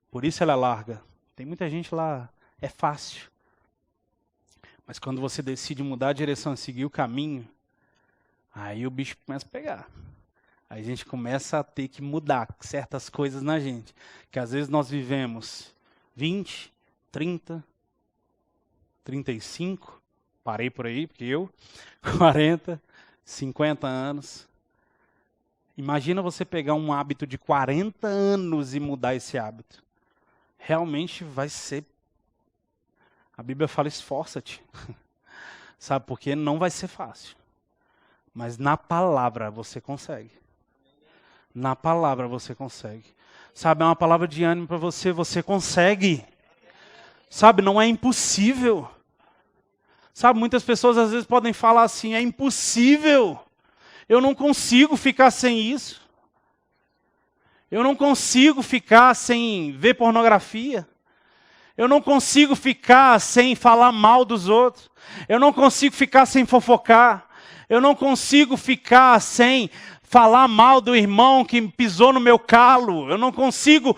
Por isso ela é larga. Tem muita gente lá, é fácil. Mas quando você decide mudar a direção, seguir o caminho, aí o bicho começa a pegar. Aí a gente começa a ter que mudar certas coisas na gente. Que às vezes nós vivemos 20, 30, 35, parei por aí, porque 40, 50 anos. Imagina você pegar um hábito de 40 anos e mudar esse hábito. Realmente vai ser... A Bíblia fala, esforça-te. Sabe, porque não vai ser fácil. Mas na palavra você consegue. Na palavra você consegue. Sabe, é uma palavra de ânimo para você. Você consegue. Sabe, não é impossível. Sabe, muitas pessoas às vezes podem falar assim, é impossível. Eu não consigo ficar sem isso. Eu não consigo ficar sem ver pornografia. Eu não consigo ficar sem falar mal dos outros. Eu não consigo ficar sem fofocar. Eu não consigo ficar sem falar mal do irmão que pisou no meu calo. Eu não consigo.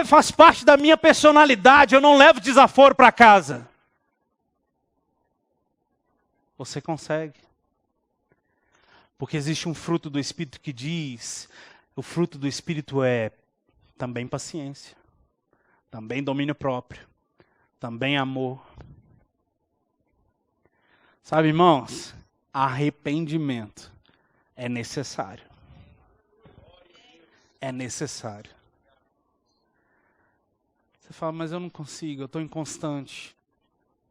Faz parte da minha personalidade. Eu não levo desaforo para casa. Você consegue. Porque existe um fruto do Espírito que diz, o fruto do Espírito é também paciência, também domínio próprio, também amor. Sabe, irmãos, arrependimento é necessário. É necessário. Você fala, mas eu não consigo, eu estou inconstante.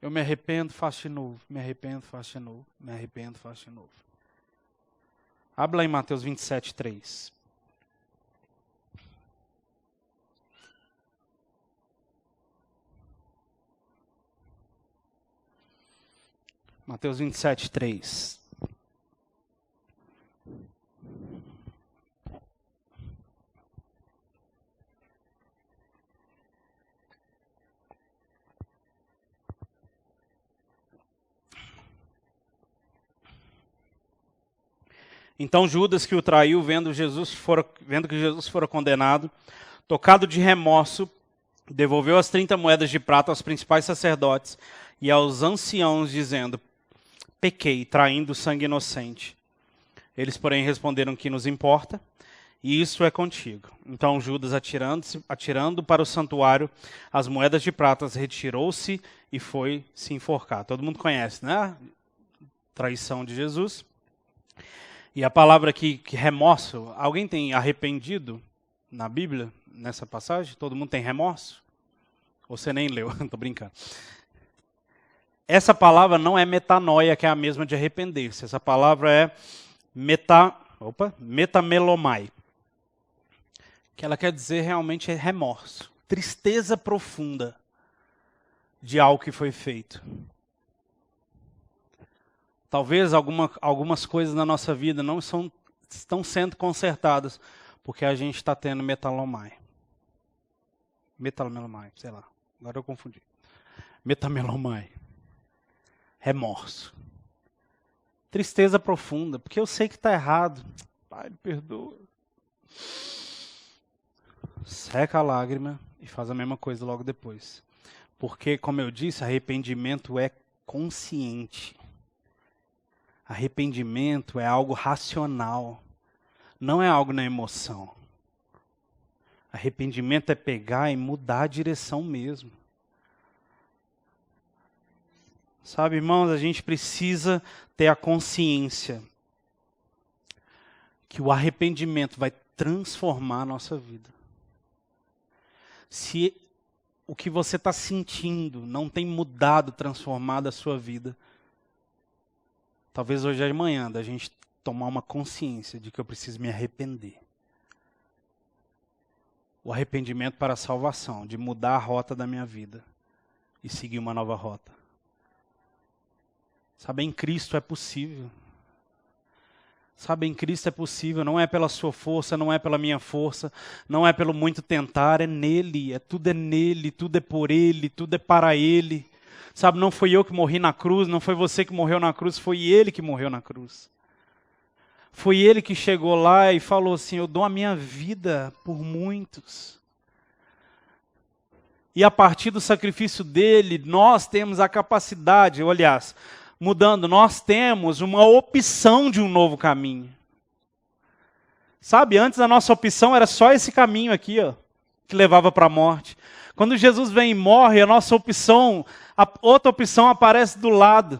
Eu me arrependo, faço de novo. Me arrependo, faço de novo. Me arrependo, faço de novo. Abre lá em Mateus 27, 3. Mateus 27, 3. Então Judas, que o traiu, vendo que Jesus fora condenado, tocado de remorso, devolveu as 30 moedas de prata aos principais sacerdotes e aos anciãos, dizendo, pequei, traindo sangue inocente. Eles, porém, responderam que nos importa, e isso é contigo. Então Judas, atirando para o santuário as moedas de prata, retirou-se e foi se enforcar. Todo mundo conhece, né? Traição de Jesus. E a palavra aqui, que remorso, alguém tem arrependido na Bíblia, nessa passagem? Todo mundo tem remorso? Ou você nem leu? Estou brincando. Essa palavra não é metanoia, que é a mesma de arrepender-se. Essa palavra é metamelomai. Que ela quer dizer realmente é remorso. Tristeza profunda de algo que foi feito. Talvez algumas coisas na nossa vida não estão sendo consertadas porque a gente está tendo metamelomai, sei lá, agora eu confundi. Metamelomai. Remorso. Tristeza profunda, porque eu sei que está errado. Pai, me perdoa. Seca a lágrima e faz a mesma coisa logo depois. Porque, como eu disse, arrependimento é consciente. Arrependimento é algo racional, não é algo na emoção. Arrependimento é pegar e mudar a direção mesmo. Sabe, irmãos, a gente precisa ter a consciência que o arrependimento vai transformar a nossa vida. Se o que você está sentindo não tem mudado, transformado a sua vida, talvez hoje é de manhã da gente tomar uma consciência de que eu preciso me arrepender. O arrependimento para a salvação, de mudar a rota da minha vida e seguir uma nova rota. Sabe, em Cristo é possível. Sabe, em Cristo é possível, não é pela sua força, não é pela minha força, não é pelo muito tentar, é nele, tudo é nele, tudo é por ele, tudo é para ele. Sabe, não foi eu que morri na cruz, não foi você que morreu na cruz, foi ele que morreu na cruz. Foi ele que chegou lá e falou assim, eu dou a minha vida por muitos. E a partir do sacrifício dele, nós temos a capacidade, aliás, mudando, nós temos uma opção de um novo caminho. Sabe, antes a nossa opção era só esse caminho aqui, ó, que levava para a morte. Quando Jesus vem e morre, a nossa opção, a outra opção aparece do lado.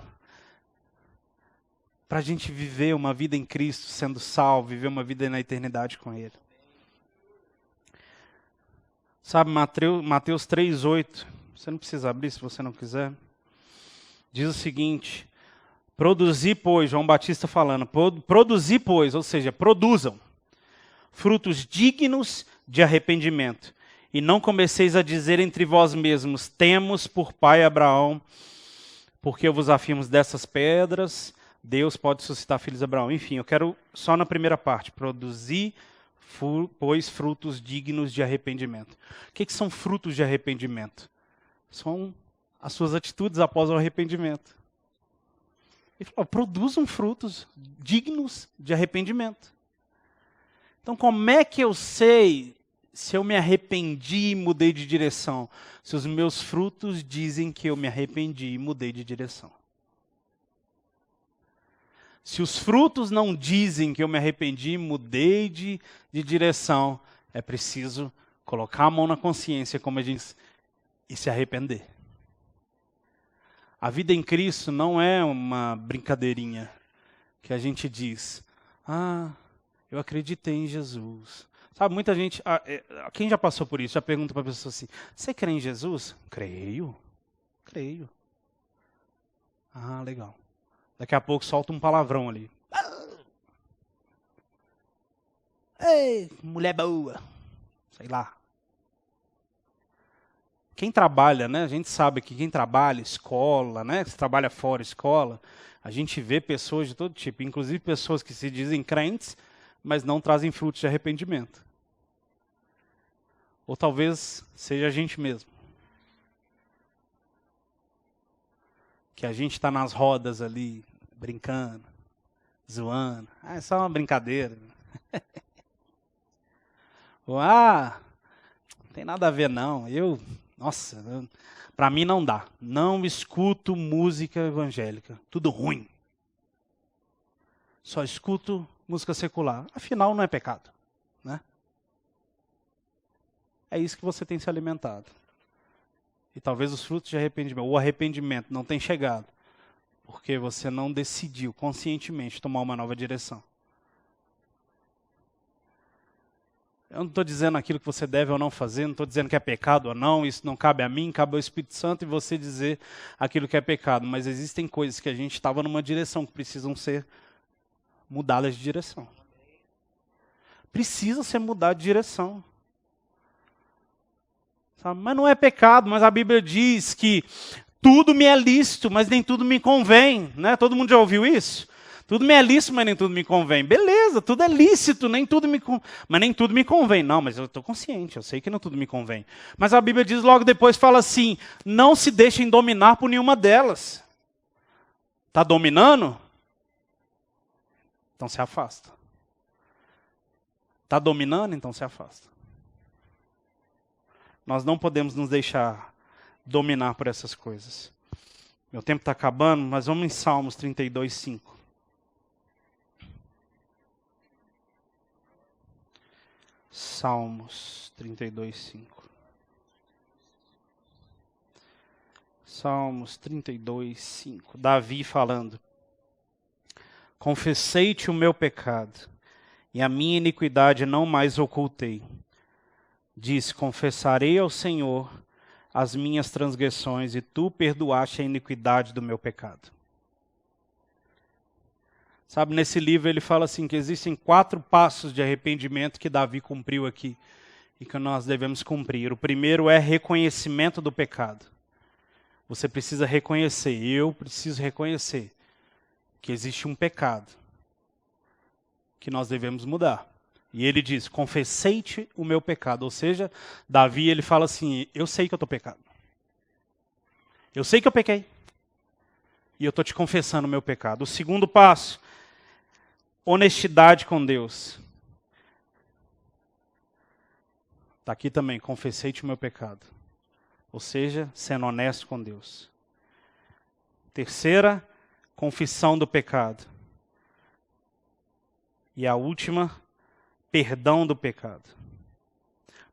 Para a gente viver uma vida em Cristo, sendo salvo, viver uma vida na eternidade com Ele. Sabe, Mateus 3,8, você não precisa abrir se você não quiser. Diz o seguinte, produzi, pois, João Batista falando, produzi, pois, ou seja, produzam frutos dignos de arrependimento. E não comeceis a dizer entre vós mesmos, temos por pai Abraão, porque eu vos afirmo dessas pedras, Deus pode suscitar filhos de Abraão. Enfim, eu quero só na primeira parte, produzir, pois, frutos dignos de arrependimento. O que são frutos de arrependimento? São as suas atitudes após o arrependimento. Ele falou, produzam frutos dignos de arrependimento. Então, como é que eu sei se eu me arrependi e mudei de direção? Se os meus frutos dizem que eu me arrependi e mudei de direção. Se os frutos não dizem que eu me arrependi e mudei de direção, é preciso colocar a mão na consciência, como a gente diz, e se arrepender. A vida em Cristo não é uma brincadeirinha que a gente diz, eu acreditei em Jesus. Sabe, muita gente, quem já passou por isso, já pergunta para a pessoa assim, você crê em Jesus? Creio. Legal. Daqui a pouco solta um palavrão ali. Ei, mulher boa. Sei lá. Quem trabalha, né? A gente sabe que quem trabalha, escola, né? Se trabalha fora, escola, a gente vê pessoas de todo tipo, inclusive pessoas que se dizem crentes, mas não trazem frutos de arrependimento. Ou talvez seja a gente mesmo. Que a gente está nas rodas ali, brincando, zoando. É só uma brincadeira. Não tem nada a ver não. Para mim não dá. Não escuto música evangélica. Tudo ruim. Só escuto música secular. Afinal, não é pecado, né? É isso que você tem se alimentado. E talvez os frutos de arrependimento, o arrependimento não tenha chegado, porque você não decidiu conscientemente tomar uma nova direção. Eu não estou dizendo aquilo que você deve ou não fazer, não estou dizendo que é pecado ou não, isso não cabe a mim, cabe ao Espírito Santo e você dizer aquilo que é pecado. Mas existem coisas que a gente estava numa direção que precisam ser mudadas de direção. Precisa ser mudado de direção. Mas não é pecado, mas a Bíblia diz que tudo me é lícito, mas nem tudo me convém. Né? Todo mundo já ouviu isso? Tudo me é lícito, mas nem tudo me convém. Beleza, tudo é lícito, mas nem tudo me convém. Não, mas eu estou consciente, eu sei que não tudo me convém. Mas a Bíblia diz logo depois, fala assim, não se deixem dominar por nenhuma delas. Está dominando? Então se afasta. Está dominando? Então se afasta. Nós não podemos nos deixar dominar por essas coisas. Meu tempo está acabando, mas vamos em Salmos 32, 5. Salmos 32, 5. Salmos 32, 5. Davi falando. Confessei-te o meu pecado, e a minha iniquidade não mais ocultei. Disse, confessarei ao Senhor as minhas transgressões, e tu perdoaste a iniquidade do meu pecado. Sabe, nesse livro ele fala assim, que existem 4 passos de arrependimento que Davi cumpriu aqui, e que nós devemos cumprir. O primeiro é reconhecimento do pecado. Você precisa reconhecer, eu preciso reconhecer, que existe um pecado, que nós devemos mudar. E ele diz, confessei-te o meu pecado. Ou seja, Davi ele fala assim, eu sei que eu estou pecando. Eu sei que eu pequei. E eu estou te confessando o meu pecado. O segundo passo, honestidade com Deus. Está aqui também, confessei-te o meu pecado. Ou seja, sendo honesto com Deus. Terceira, confissão do pecado. E a última, perdão do pecado.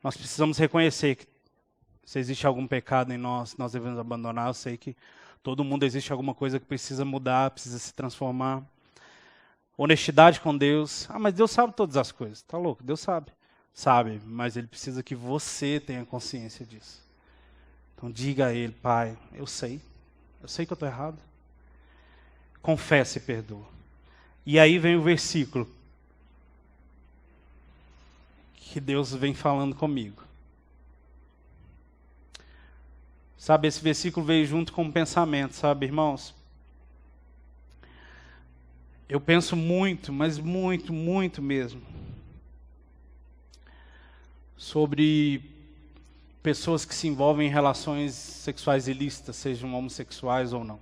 Nós precisamos reconhecer que se existe algum pecado em nós, nós devemos abandonar. Eu sei que todo mundo existe alguma coisa que precisa mudar, precisa se transformar. Honestidade com Deus. Mas Deus sabe todas as coisas. Tá louco? Deus sabe. Sabe, mas Ele precisa que você tenha consciência disso. Então diga a Ele, Pai, eu sei que eu estou errado. Confesse e perdoa. E aí vem o versículo que Deus vem falando comigo. Sabe, esse versículo veio junto com o pensamento, sabe, irmãos? Eu penso muito, mas muito, muito mesmo, sobre pessoas que se envolvem em relações sexuais ilícitas, sejam homossexuais ou não.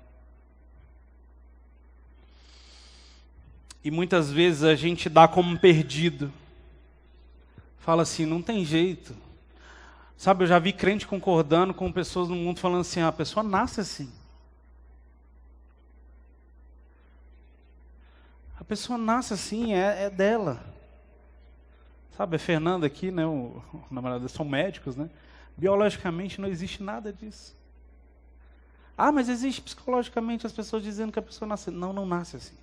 E muitas vezes a gente dá como perdido. Fala assim, não tem jeito. Sabe, eu já vi crente concordando com pessoas no mundo falando assim, a pessoa nasce assim. A pessoa nasce assim, é dela. Sabe, a Fernanda aqui, né, o namorado, são médicos, né? Biologicamente não existe nada disso. Ah, mas existe psicologicamente as pessoas dizendo que a pessoa nasce. Não, não nasce assim.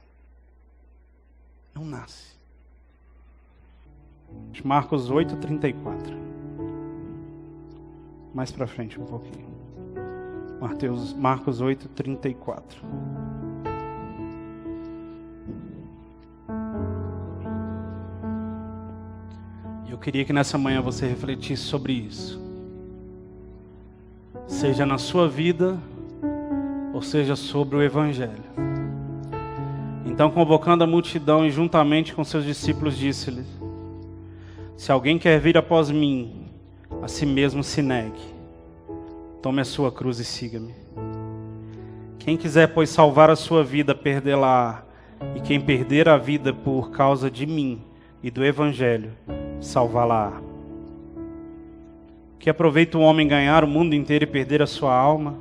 Não nasce. Marcos 8:34. Mais para frente um pouquinho. Marcos 8:34. Eu queria que nessa manhã você refletisse sobre isso. Seja na sua vida, ou seja sobre o Evangelho. Então, convocando a multidão e juntamente com seus discípulos, disse-lhes: se alguém quer vir após mim, a si mesmo se negue. Tome a sua cruz e siga-me. Quem quiser, pois, salvar a sua vida, perdê-la-á. E quem perder a vida por causa de mim e do Evangelho, salvá-la-á. Que aproveita o homem ganhar o mundo inteiro e perder a sua alma?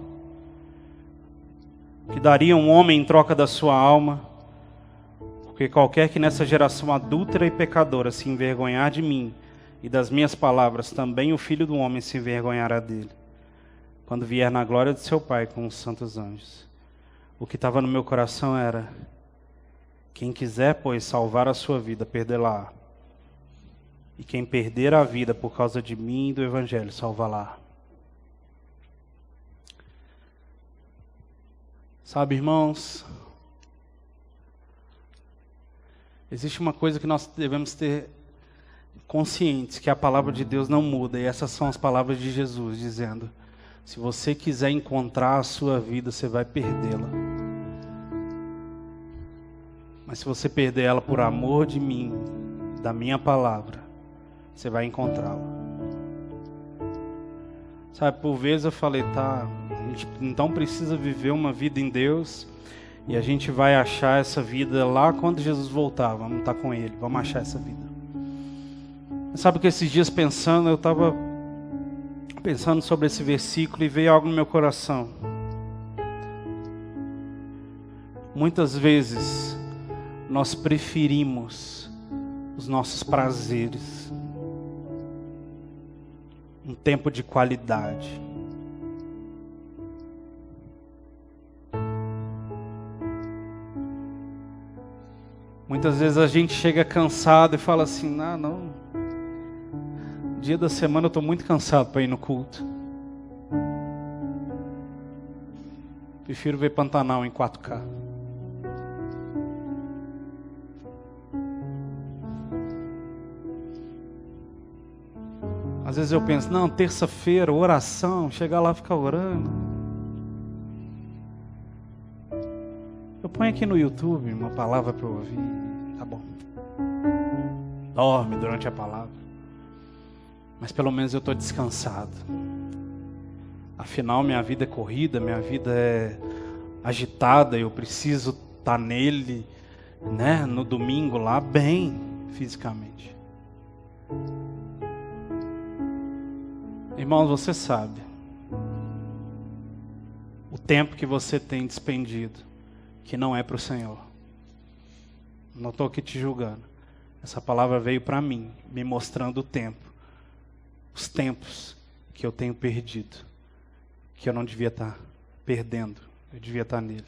Que daria um homem em troca da sua alma? Porque qualquer que nessa geração adúltera e pecadora se envergonhar de mim e das minhas palavras, também o Filho do Homem se envergonhará dele, quando vier na glória de seu Pai com os santos anjos. O que estava no meu coração era: quem quiser, pois, salvar a sua vida, perdê-la-á. E quem perder a vida por causa de mim e do Evangelho, salvá-la. Sabe, irmãos, existe uma coisa que nós devemos ter conscientes, que a palavra de Deus não muda, e essas são as palavras de Jesus, dizendo: se você quiser encontrar a sua vida, você vai perdê-la. Mas se você perder ela por amor de mim, da minha palavra, você vai encontrá-la. Sabe, por vezes eu falei, tá, a gente então precisa viver uma vida em Deus, e a gente vai achar essa vida lá quando Jesus voltar, vamos estar com Ele, vamos achar essa vida. Sabe que esses dias pensando, eu estava pensando sobre esse versículo e veio algo no meu coração. Muitas vezes nós preferimos os nossos prazeres, um tempo de qualidade. Muitas vezes a gente chega cansado e fala assim, não, dia da semana eu estou muito cansado para ir no culto. Prefiro ver Pantanal em 4K. Às vezes eu penso, não, terça-feira, oração, chegar lá e ficar orando. Eu ponho aqui no YouTube uma palavra para eu ouvir, tá bom. Dorme durante a palavra. Mas pelo menos eu estou descansado. Afinal, minha vida é corrida, minha vida é agitada, eu preciso estar nele, né, no domingo lá, bem fisicamente. Irmãos, você sabe o tempo que você tem despendido, que não é para o Senhor. Não estou aqui te julgando. Essa palavra veio para mim, me mostrando o tempo. Os tempos que eu tenho perdido, que eu não devia estar perdendo, eu devia estar nele.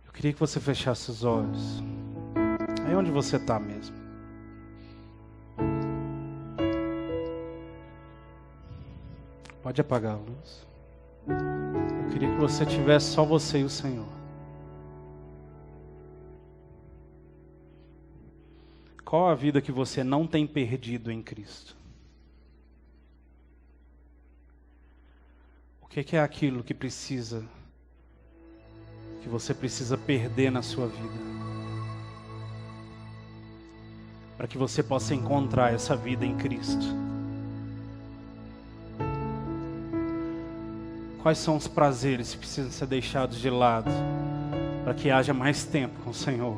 Eu queria que você fechasse os olhos. Aí onde você está mesmo. Pode apagar a luz. Eu queria que você tivesse só você e o Senhor. Qual a vida que você não tem perdido em Cristo? O que é aquilo que você precisa perder na sua vida, para que você possa encontrar essa vida em Cristo? Quais são os prazeres que precisam ser deixados de lado, para que haja mais tempo com o Senhor?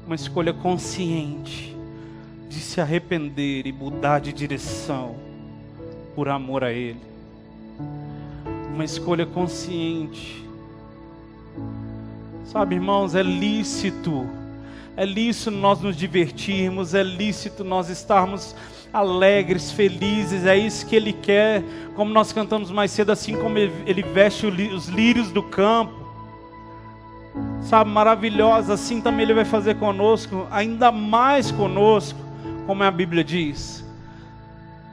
Uma escolha consciente de se arrepender e mudar de direção por amor a Ele. Uma escolha consciente. Sabe, irmãos, é lícito nós nos divertirmos, é lícito nós estarmos alegres, felizes, é isso que Ele quer, como nós cantamos mais cedo, assim como Ele veste os lírios do campo, sabe, maravilhosa, assim também Ele vai fazer conosco, ainda mais conosco, como a Bíblia diz.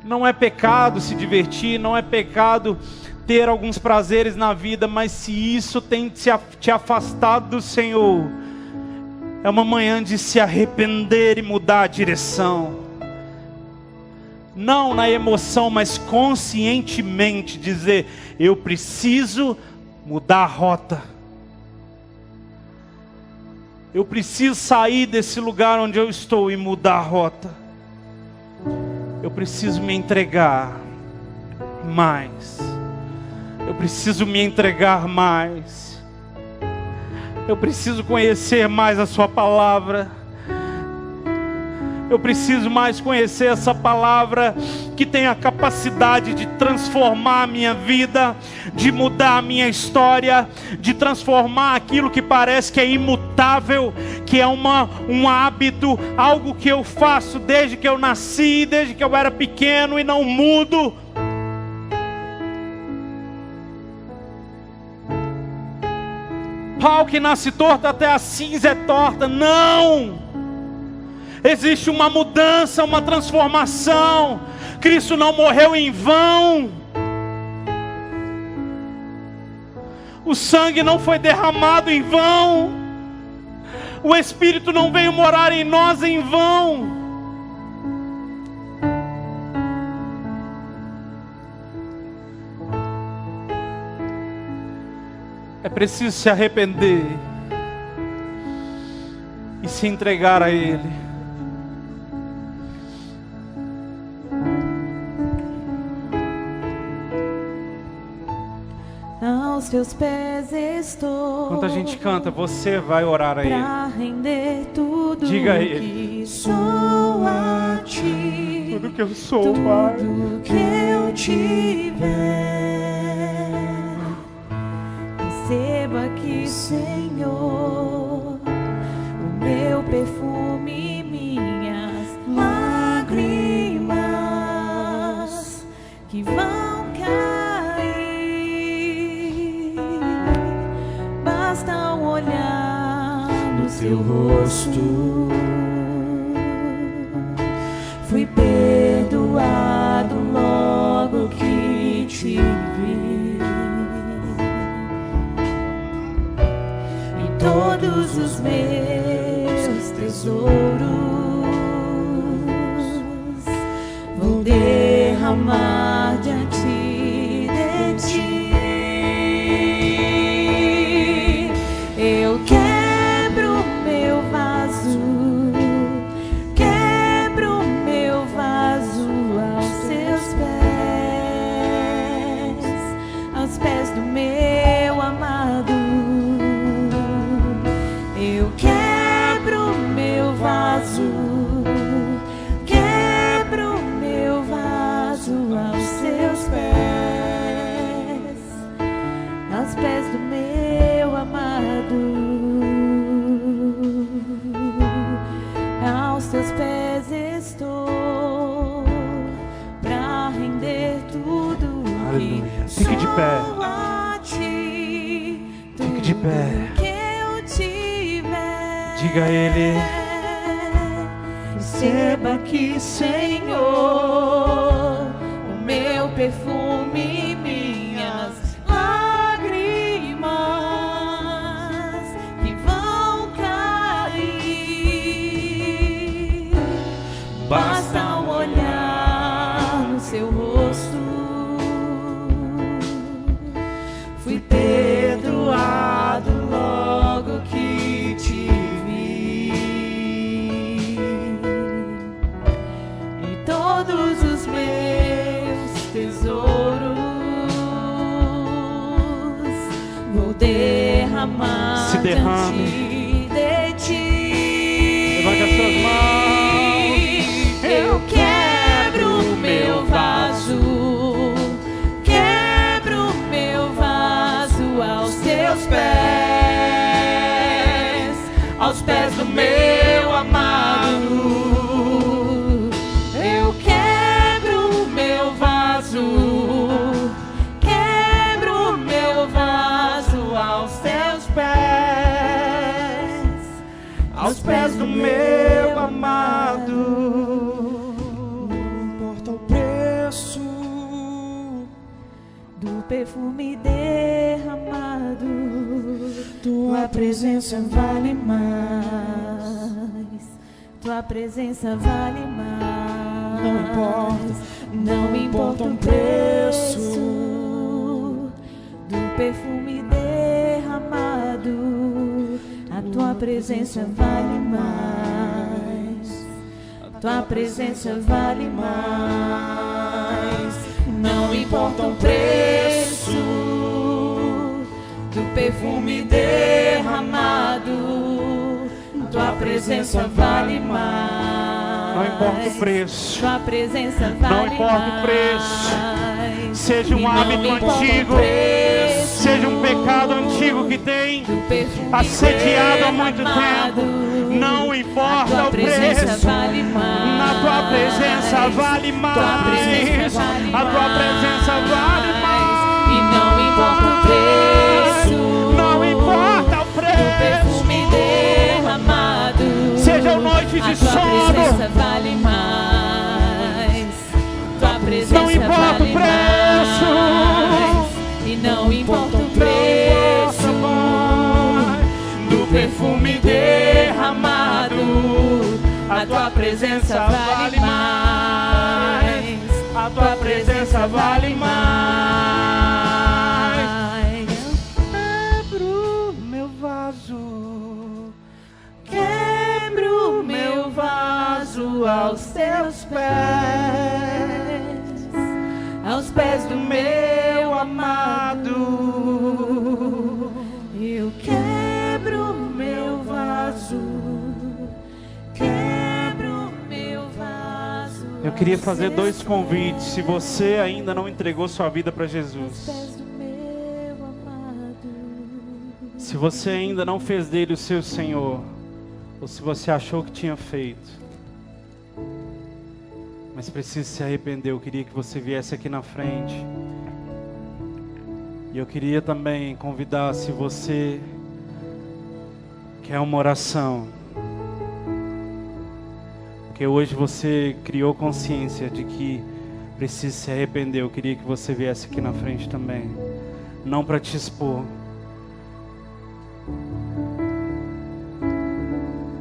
Não é pecado se divertir, não é pecado ter alguns prazeres na vida, mas se isso tem te afastado do Senhor, é uma manhã de se arrepender e mudar a direção. Não na emoção, mas conscientemente dizer: eu preciso mudar a rota. Eu preciso sair desse lugar onde eu estou e mudar a rota. Eu preciso me entregar mais. Eu preciso me entregar mais. Eu preciso conhecer mais a sua palavra. Eu preciso mais conhecer essa palavra que tem a capacidade de transformar a minha vida, de mudar a minha história, de transformar aquilo que parece que é imutável, que é um hábito, algo que eu faço desde que eu nasci, desde que eu era pequeno e não mudo. Pau que nasce torto, até a cinza é torta. Não! Existe uma mudança, uma transformação. Cristo não morreu em vão. O sangue não foi derramado em vão. O Espírito não veio morar em nós em vão. É preciso se arrepender e se entregar a Ele. Aos teus pés estou. Enquanto a gente canta, você vai orar a Ele. Pra render tudo. Diga a Ele: que sou a Ti. Tudo que eu sou, Pai. Tudo que eu tiver. Receba aqui, Senhor, o meu perfume e minhas lágrimas que vão cair. Basta um olhar no teu rosto. Fui perdoado logo que te vi. Todos os meus tesouros vou derramar diante de Ti. Eu quebro meu vaso, quebro meu vaso aos Teus pés, aos pés do meu amado. Eu quebro meu vaso, quebro meu vaso aos Seus pés, aos pés do meu amado. Aos Teus pés estou, pra render tudo. Aleluia. Fique de pé. Fique de pé. Diga a Ele: receba aqui, Senhor, o meu perfume e minhas basta um olhar no seu rosto. Fui perdoado logo que te vi, e todos os meus tesouros vou derramar. Se derrame. De ti. Levante as suas mãos. Eu quebro o meu vaso, quebro o meu vaso aos teus pés do meu amado. Eu quebro o meu vaso, quebro o meu vaso aos teus pés do meu amado. Não importa o preço Do perfume derramado, tua presença vale mais. Tua presença vale mais. Não importa o preço do perfume derramado, a tua presença vale mais. Tua presença vale mais. Não importa o preço do perfume derramado, tua presença vale mais. Não importa o preço. Tua presença vale mais. Não importa o preço. Seja um hábito antigo, seja um pecado antigo que tem assediado há muito tempo. Não importa o preço. Na tua presença vale mais. A tua presença vale mais. E não importa o preço. Não importa o preço. Perfume derramado. Seja noite de sono. A tua presença vale mais. Tua presença não importa vale o preço. Mais. E não importa o preço do perfume derramado. A tua presença vale mais. A tua presença vale mais. Quebro meu vaso, quebro meu vaso aos teus pés do meu amado. Eu quebro meu vaso, quebro meu vaso. Eu queria fazer dois convites. Se você ainda não entregou sua vida para Jesus, se você ainda não fez dele o seu Senhor, ou se você achou que tinha feito, mas precisa se arrepender, eu queria que você viesse aqui na frente. E eu queria também convidar, se você quer uma oração, porque hoje você criou consciência de que precisa se arrepender, eu queria que você viesse aqui na frente também. Não para te expor,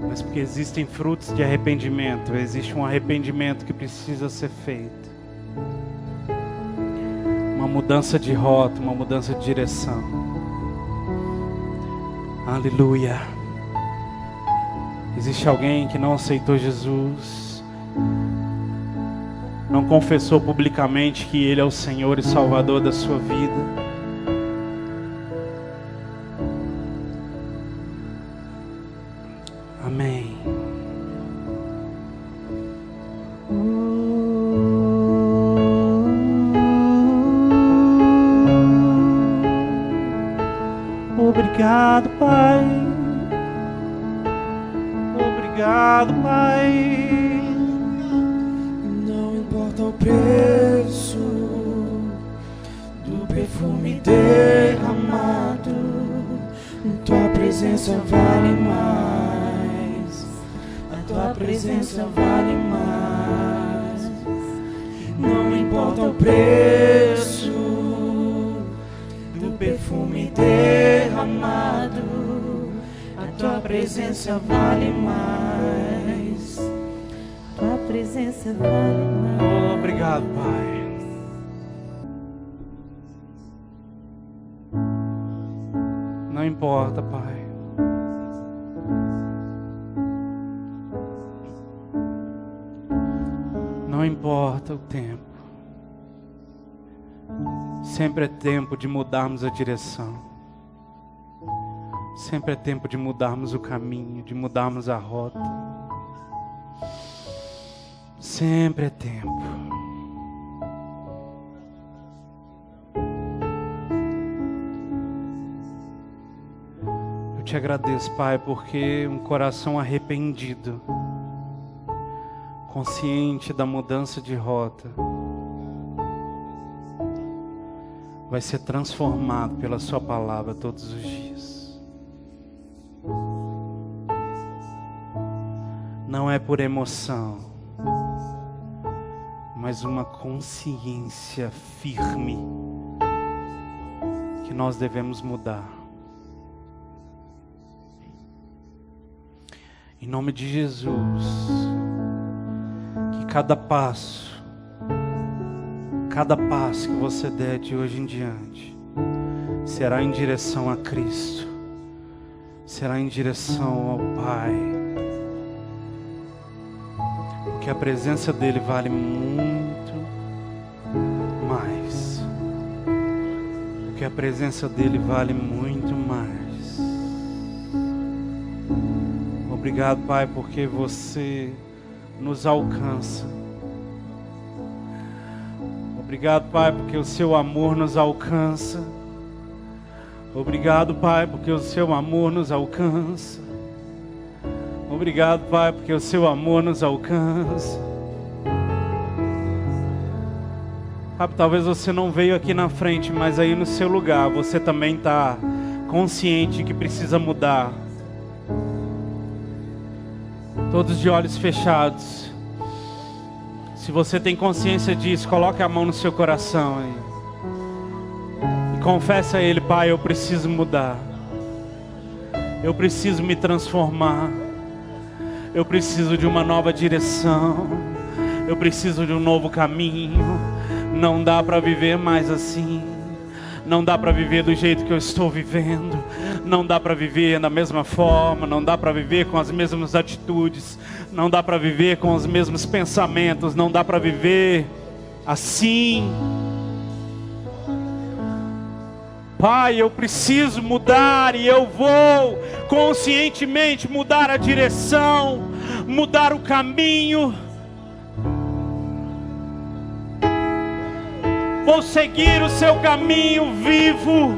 mas porque existem frutos de arrependimento. Existe um arrependimento que precisa ser feito. Uma mudança de rota, uma mudança de direção. Aleluia. Existe alguém que não aceitou Jesus, não confessou publicamente que Ele é o Senhor e Salvador da sua vida. Amém. Obrigado, Pai. Obrigado, Pai. Não importa o preço do perfume derramado, tua presença vale mais. A tua presença vale mais. Não importa o preço do perfume derramado, a tua presença vale mais. Tua presença vale mais. Obrigado, Pai. Não importa, Pai. Não importa o tempo. Sempre é tempo de mudarmos a direção. Sempre é tempo de mudarmos o caminho, de mudarmos a rota. Sempre é tempo. Eu te agradeço, Pai, porque um coração arrependido, consciente da mudança de rota, vai ser transformado pela sua palavra todos os dias. Não é por emoção, mas uma consciência firme que nós devemos mudar. Em nome de Jesus, que cada passo que você der de hoje em diante será em direção a Cristo, será em direção ao Pai, porque a presença dele vale muito mais, porque a presença dele vale muito mais. Obrigado, Pai, porque você nos alcança. Obrigado, Pai, porque o seu amor nos alcança. Obrigado, Pai, porque o seu amor nos alcança. Obrigado, Pai, porque o seu amor nos alcança. Sabe, talvez você não veio aqui na frente, mas aí no seu lugar você também está consciente que precisa mudar. Todos de olhos fechados. Se você tem consciência disso, coloque a mão no seu coração aí. E confessa a Ele: Pai, eu preciso mudar. Eu preciso me transformar. Eu preciso de uma nova direção. Eu preciso de um novo caminho. Não dá para viver mais assim. Não dá para viver do jeito que eu estou vivendo. Não dá para viver da mesma forma. Não dá para viver com as mesmas atitudes. Não dá para viver com os mesmos pensamentos. Não dá para viver assim. Pai, eu preciso mudar e eu vou conscientemente mudar a direção, mudar o caminho. Vou seguir o seu caminho vivo.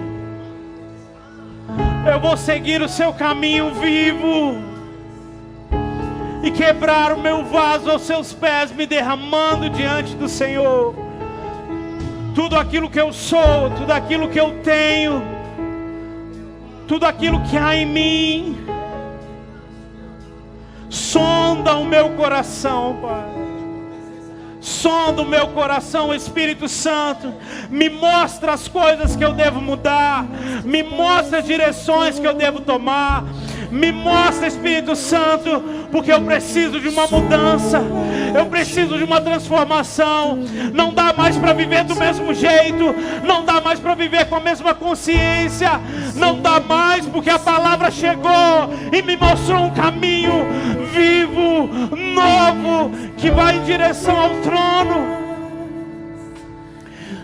Eu vou seguir o seu caminho vivo e quebrar o meu vaso aos seus pés, me derramando diante do Senhor. Tudo aquilo que eu sou, tudo aquilo que eu tenho, tudo aquilo que há em mim. Sonda o meu coração, Pai. Sonda o meu coração, Espírito Santo. Me mostra as coisas que eu devo mudar. Me mostra as direções que eu devo tomar. Me mostra, Espírito Santo, porque eu preciso de uma mudança. Eu preciso de uma transformação. Não dá mais para viver do mesmo jeito. Não dá mais para viver com a mesma consciência. Não dá mais, porque a palavra chegou e me mostrou um caminho vivo, novo, que vai em direção ao trono.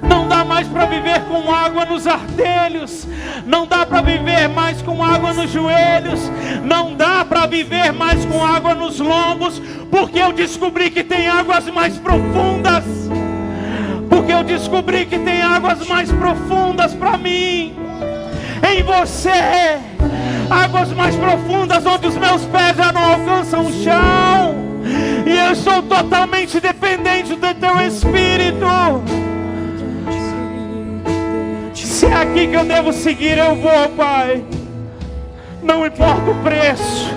Não dá mais para viver com água nos artelhos. Não dá para viver mais com água nos joelhos. Não dá para viver mais com água nos lombos, porque eu descobri que tem águas mais profundas. Porque eu descobri que tem águas mais profundas para mim. Em você, águas mais profundas, onde os meus pés já não alcançam o chão. E eu sou totalmente dependente do teu Espírito. Se é aqui que eu devo seguir, eu vou, Pai. Não importa o preço.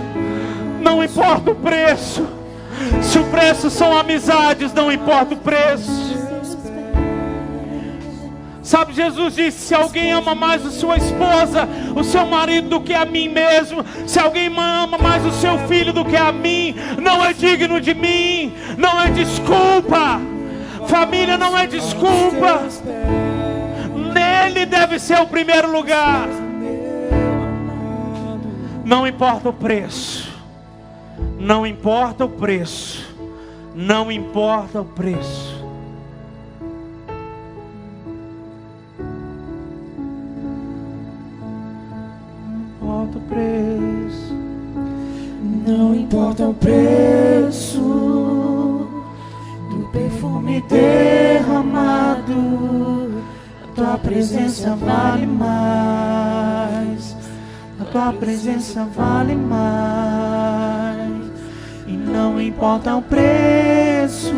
Não importa o preço. Se o preço são amizades, não importa o preço. Sabe, Jesus disse: se alguém ama mais a sua esposa, o seu marido do que a mim mesmo, se alguém ama mais o seu filho do que a mim, não é digno de mim. Não é desculpa. Família não é desculpa. Nele deve ser o primeiro lugar. Não importa o preço. Não importa o preço. Não importa o preço. Preço. Não importa o preço do perfume derramado, a tua presença vale mais, a tua presença vale mais. E não importa o preço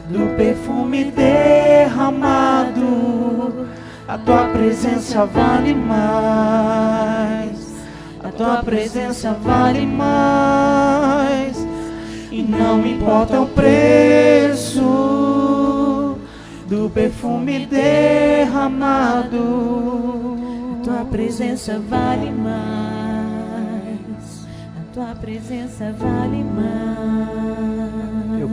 do perfume derramado, a tua presença vale mais, a tua presença vale mais. E não importa o preço do perfume derramado, a tua presença vale mais, a tua presença vale mais. Eu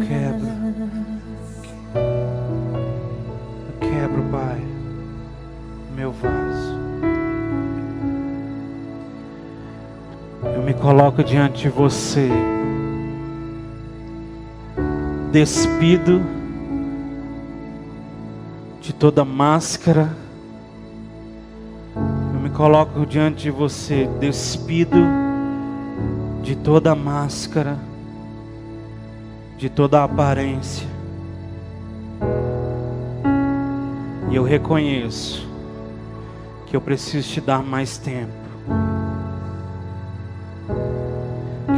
quebro, Pai, meu vaso. Eu me coloco diante de você, despido de toda máscara. Eu me coloco diante de você, despido de toda máscara, de toda aparência. E eu reconheço que eu preciso te dar mais tempo,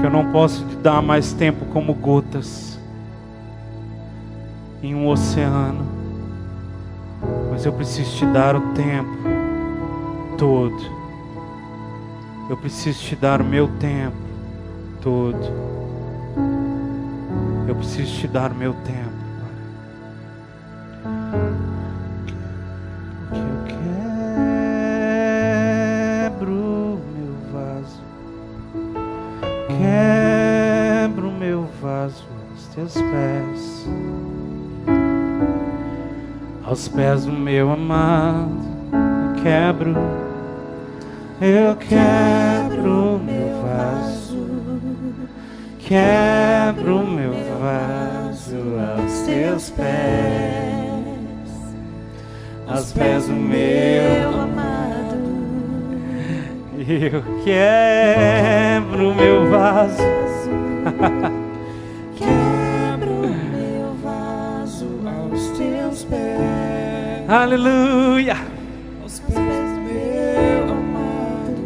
que eu não posso te dar mais tempo como gotas em um oceano, mas eu preciso te dar o tempo todo. Eu preciso te dar o meu tempo todo. Eu preciso te dar o meu tempo. Quebro meu vaso aos teus pés, aos pés do meu amado. Eu quebro meu vaso, quebro meu vaso aos teus pés, aos pés do meu amado. Eu quebro meu vaso, quebro meu vaso aos teus pés, aleluia, aos pés do meu amado,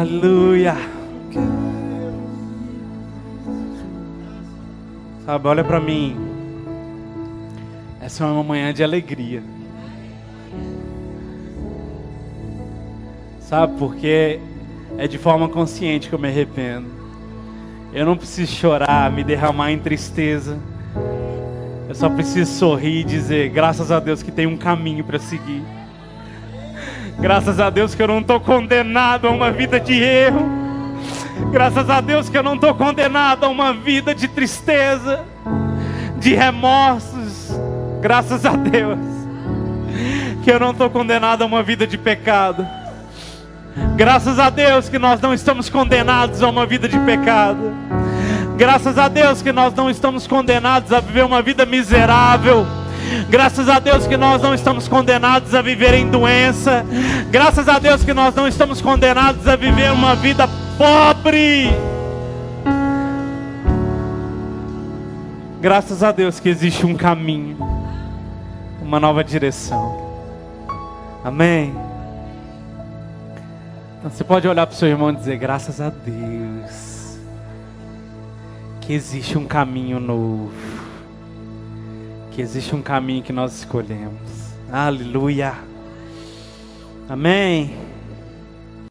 aleluia. Sabe, olha pra mim, essa é uma manhã de alegria. Sabe, porque é de forma consciente que eu me arrependo. Eu não preciso chorar, me derramar em tristeza. Eu só preciso sorrir e dizer: graças a Deus que tem um caminho para seguir. Graças a Deus que eu não estou condenado a uma vida de erro. Graças a Deus que eu não estou condenado a uma vida de tristeza, de remorsos. Graças a Deus que eu não estou condenado a uma vida de pecado. Graças a Deus que nós não estamos condenados a uma vida de pecado. Graças a Deus que nós não estamos condenados a viver uma vida miserável. Graças a Deus que nós não estamos condenados a viver em doença. Graças a Deus que nós não estamos condenados a viver uma vida pobre. Graças a Deus que existe um caminho, uma nova direção. Amém? Então você pode olhar para o seu irmão e dizer: graças a Deus que existe um caminho novo, que existe um caminho que nós escolhemos. Aleluia. Amém.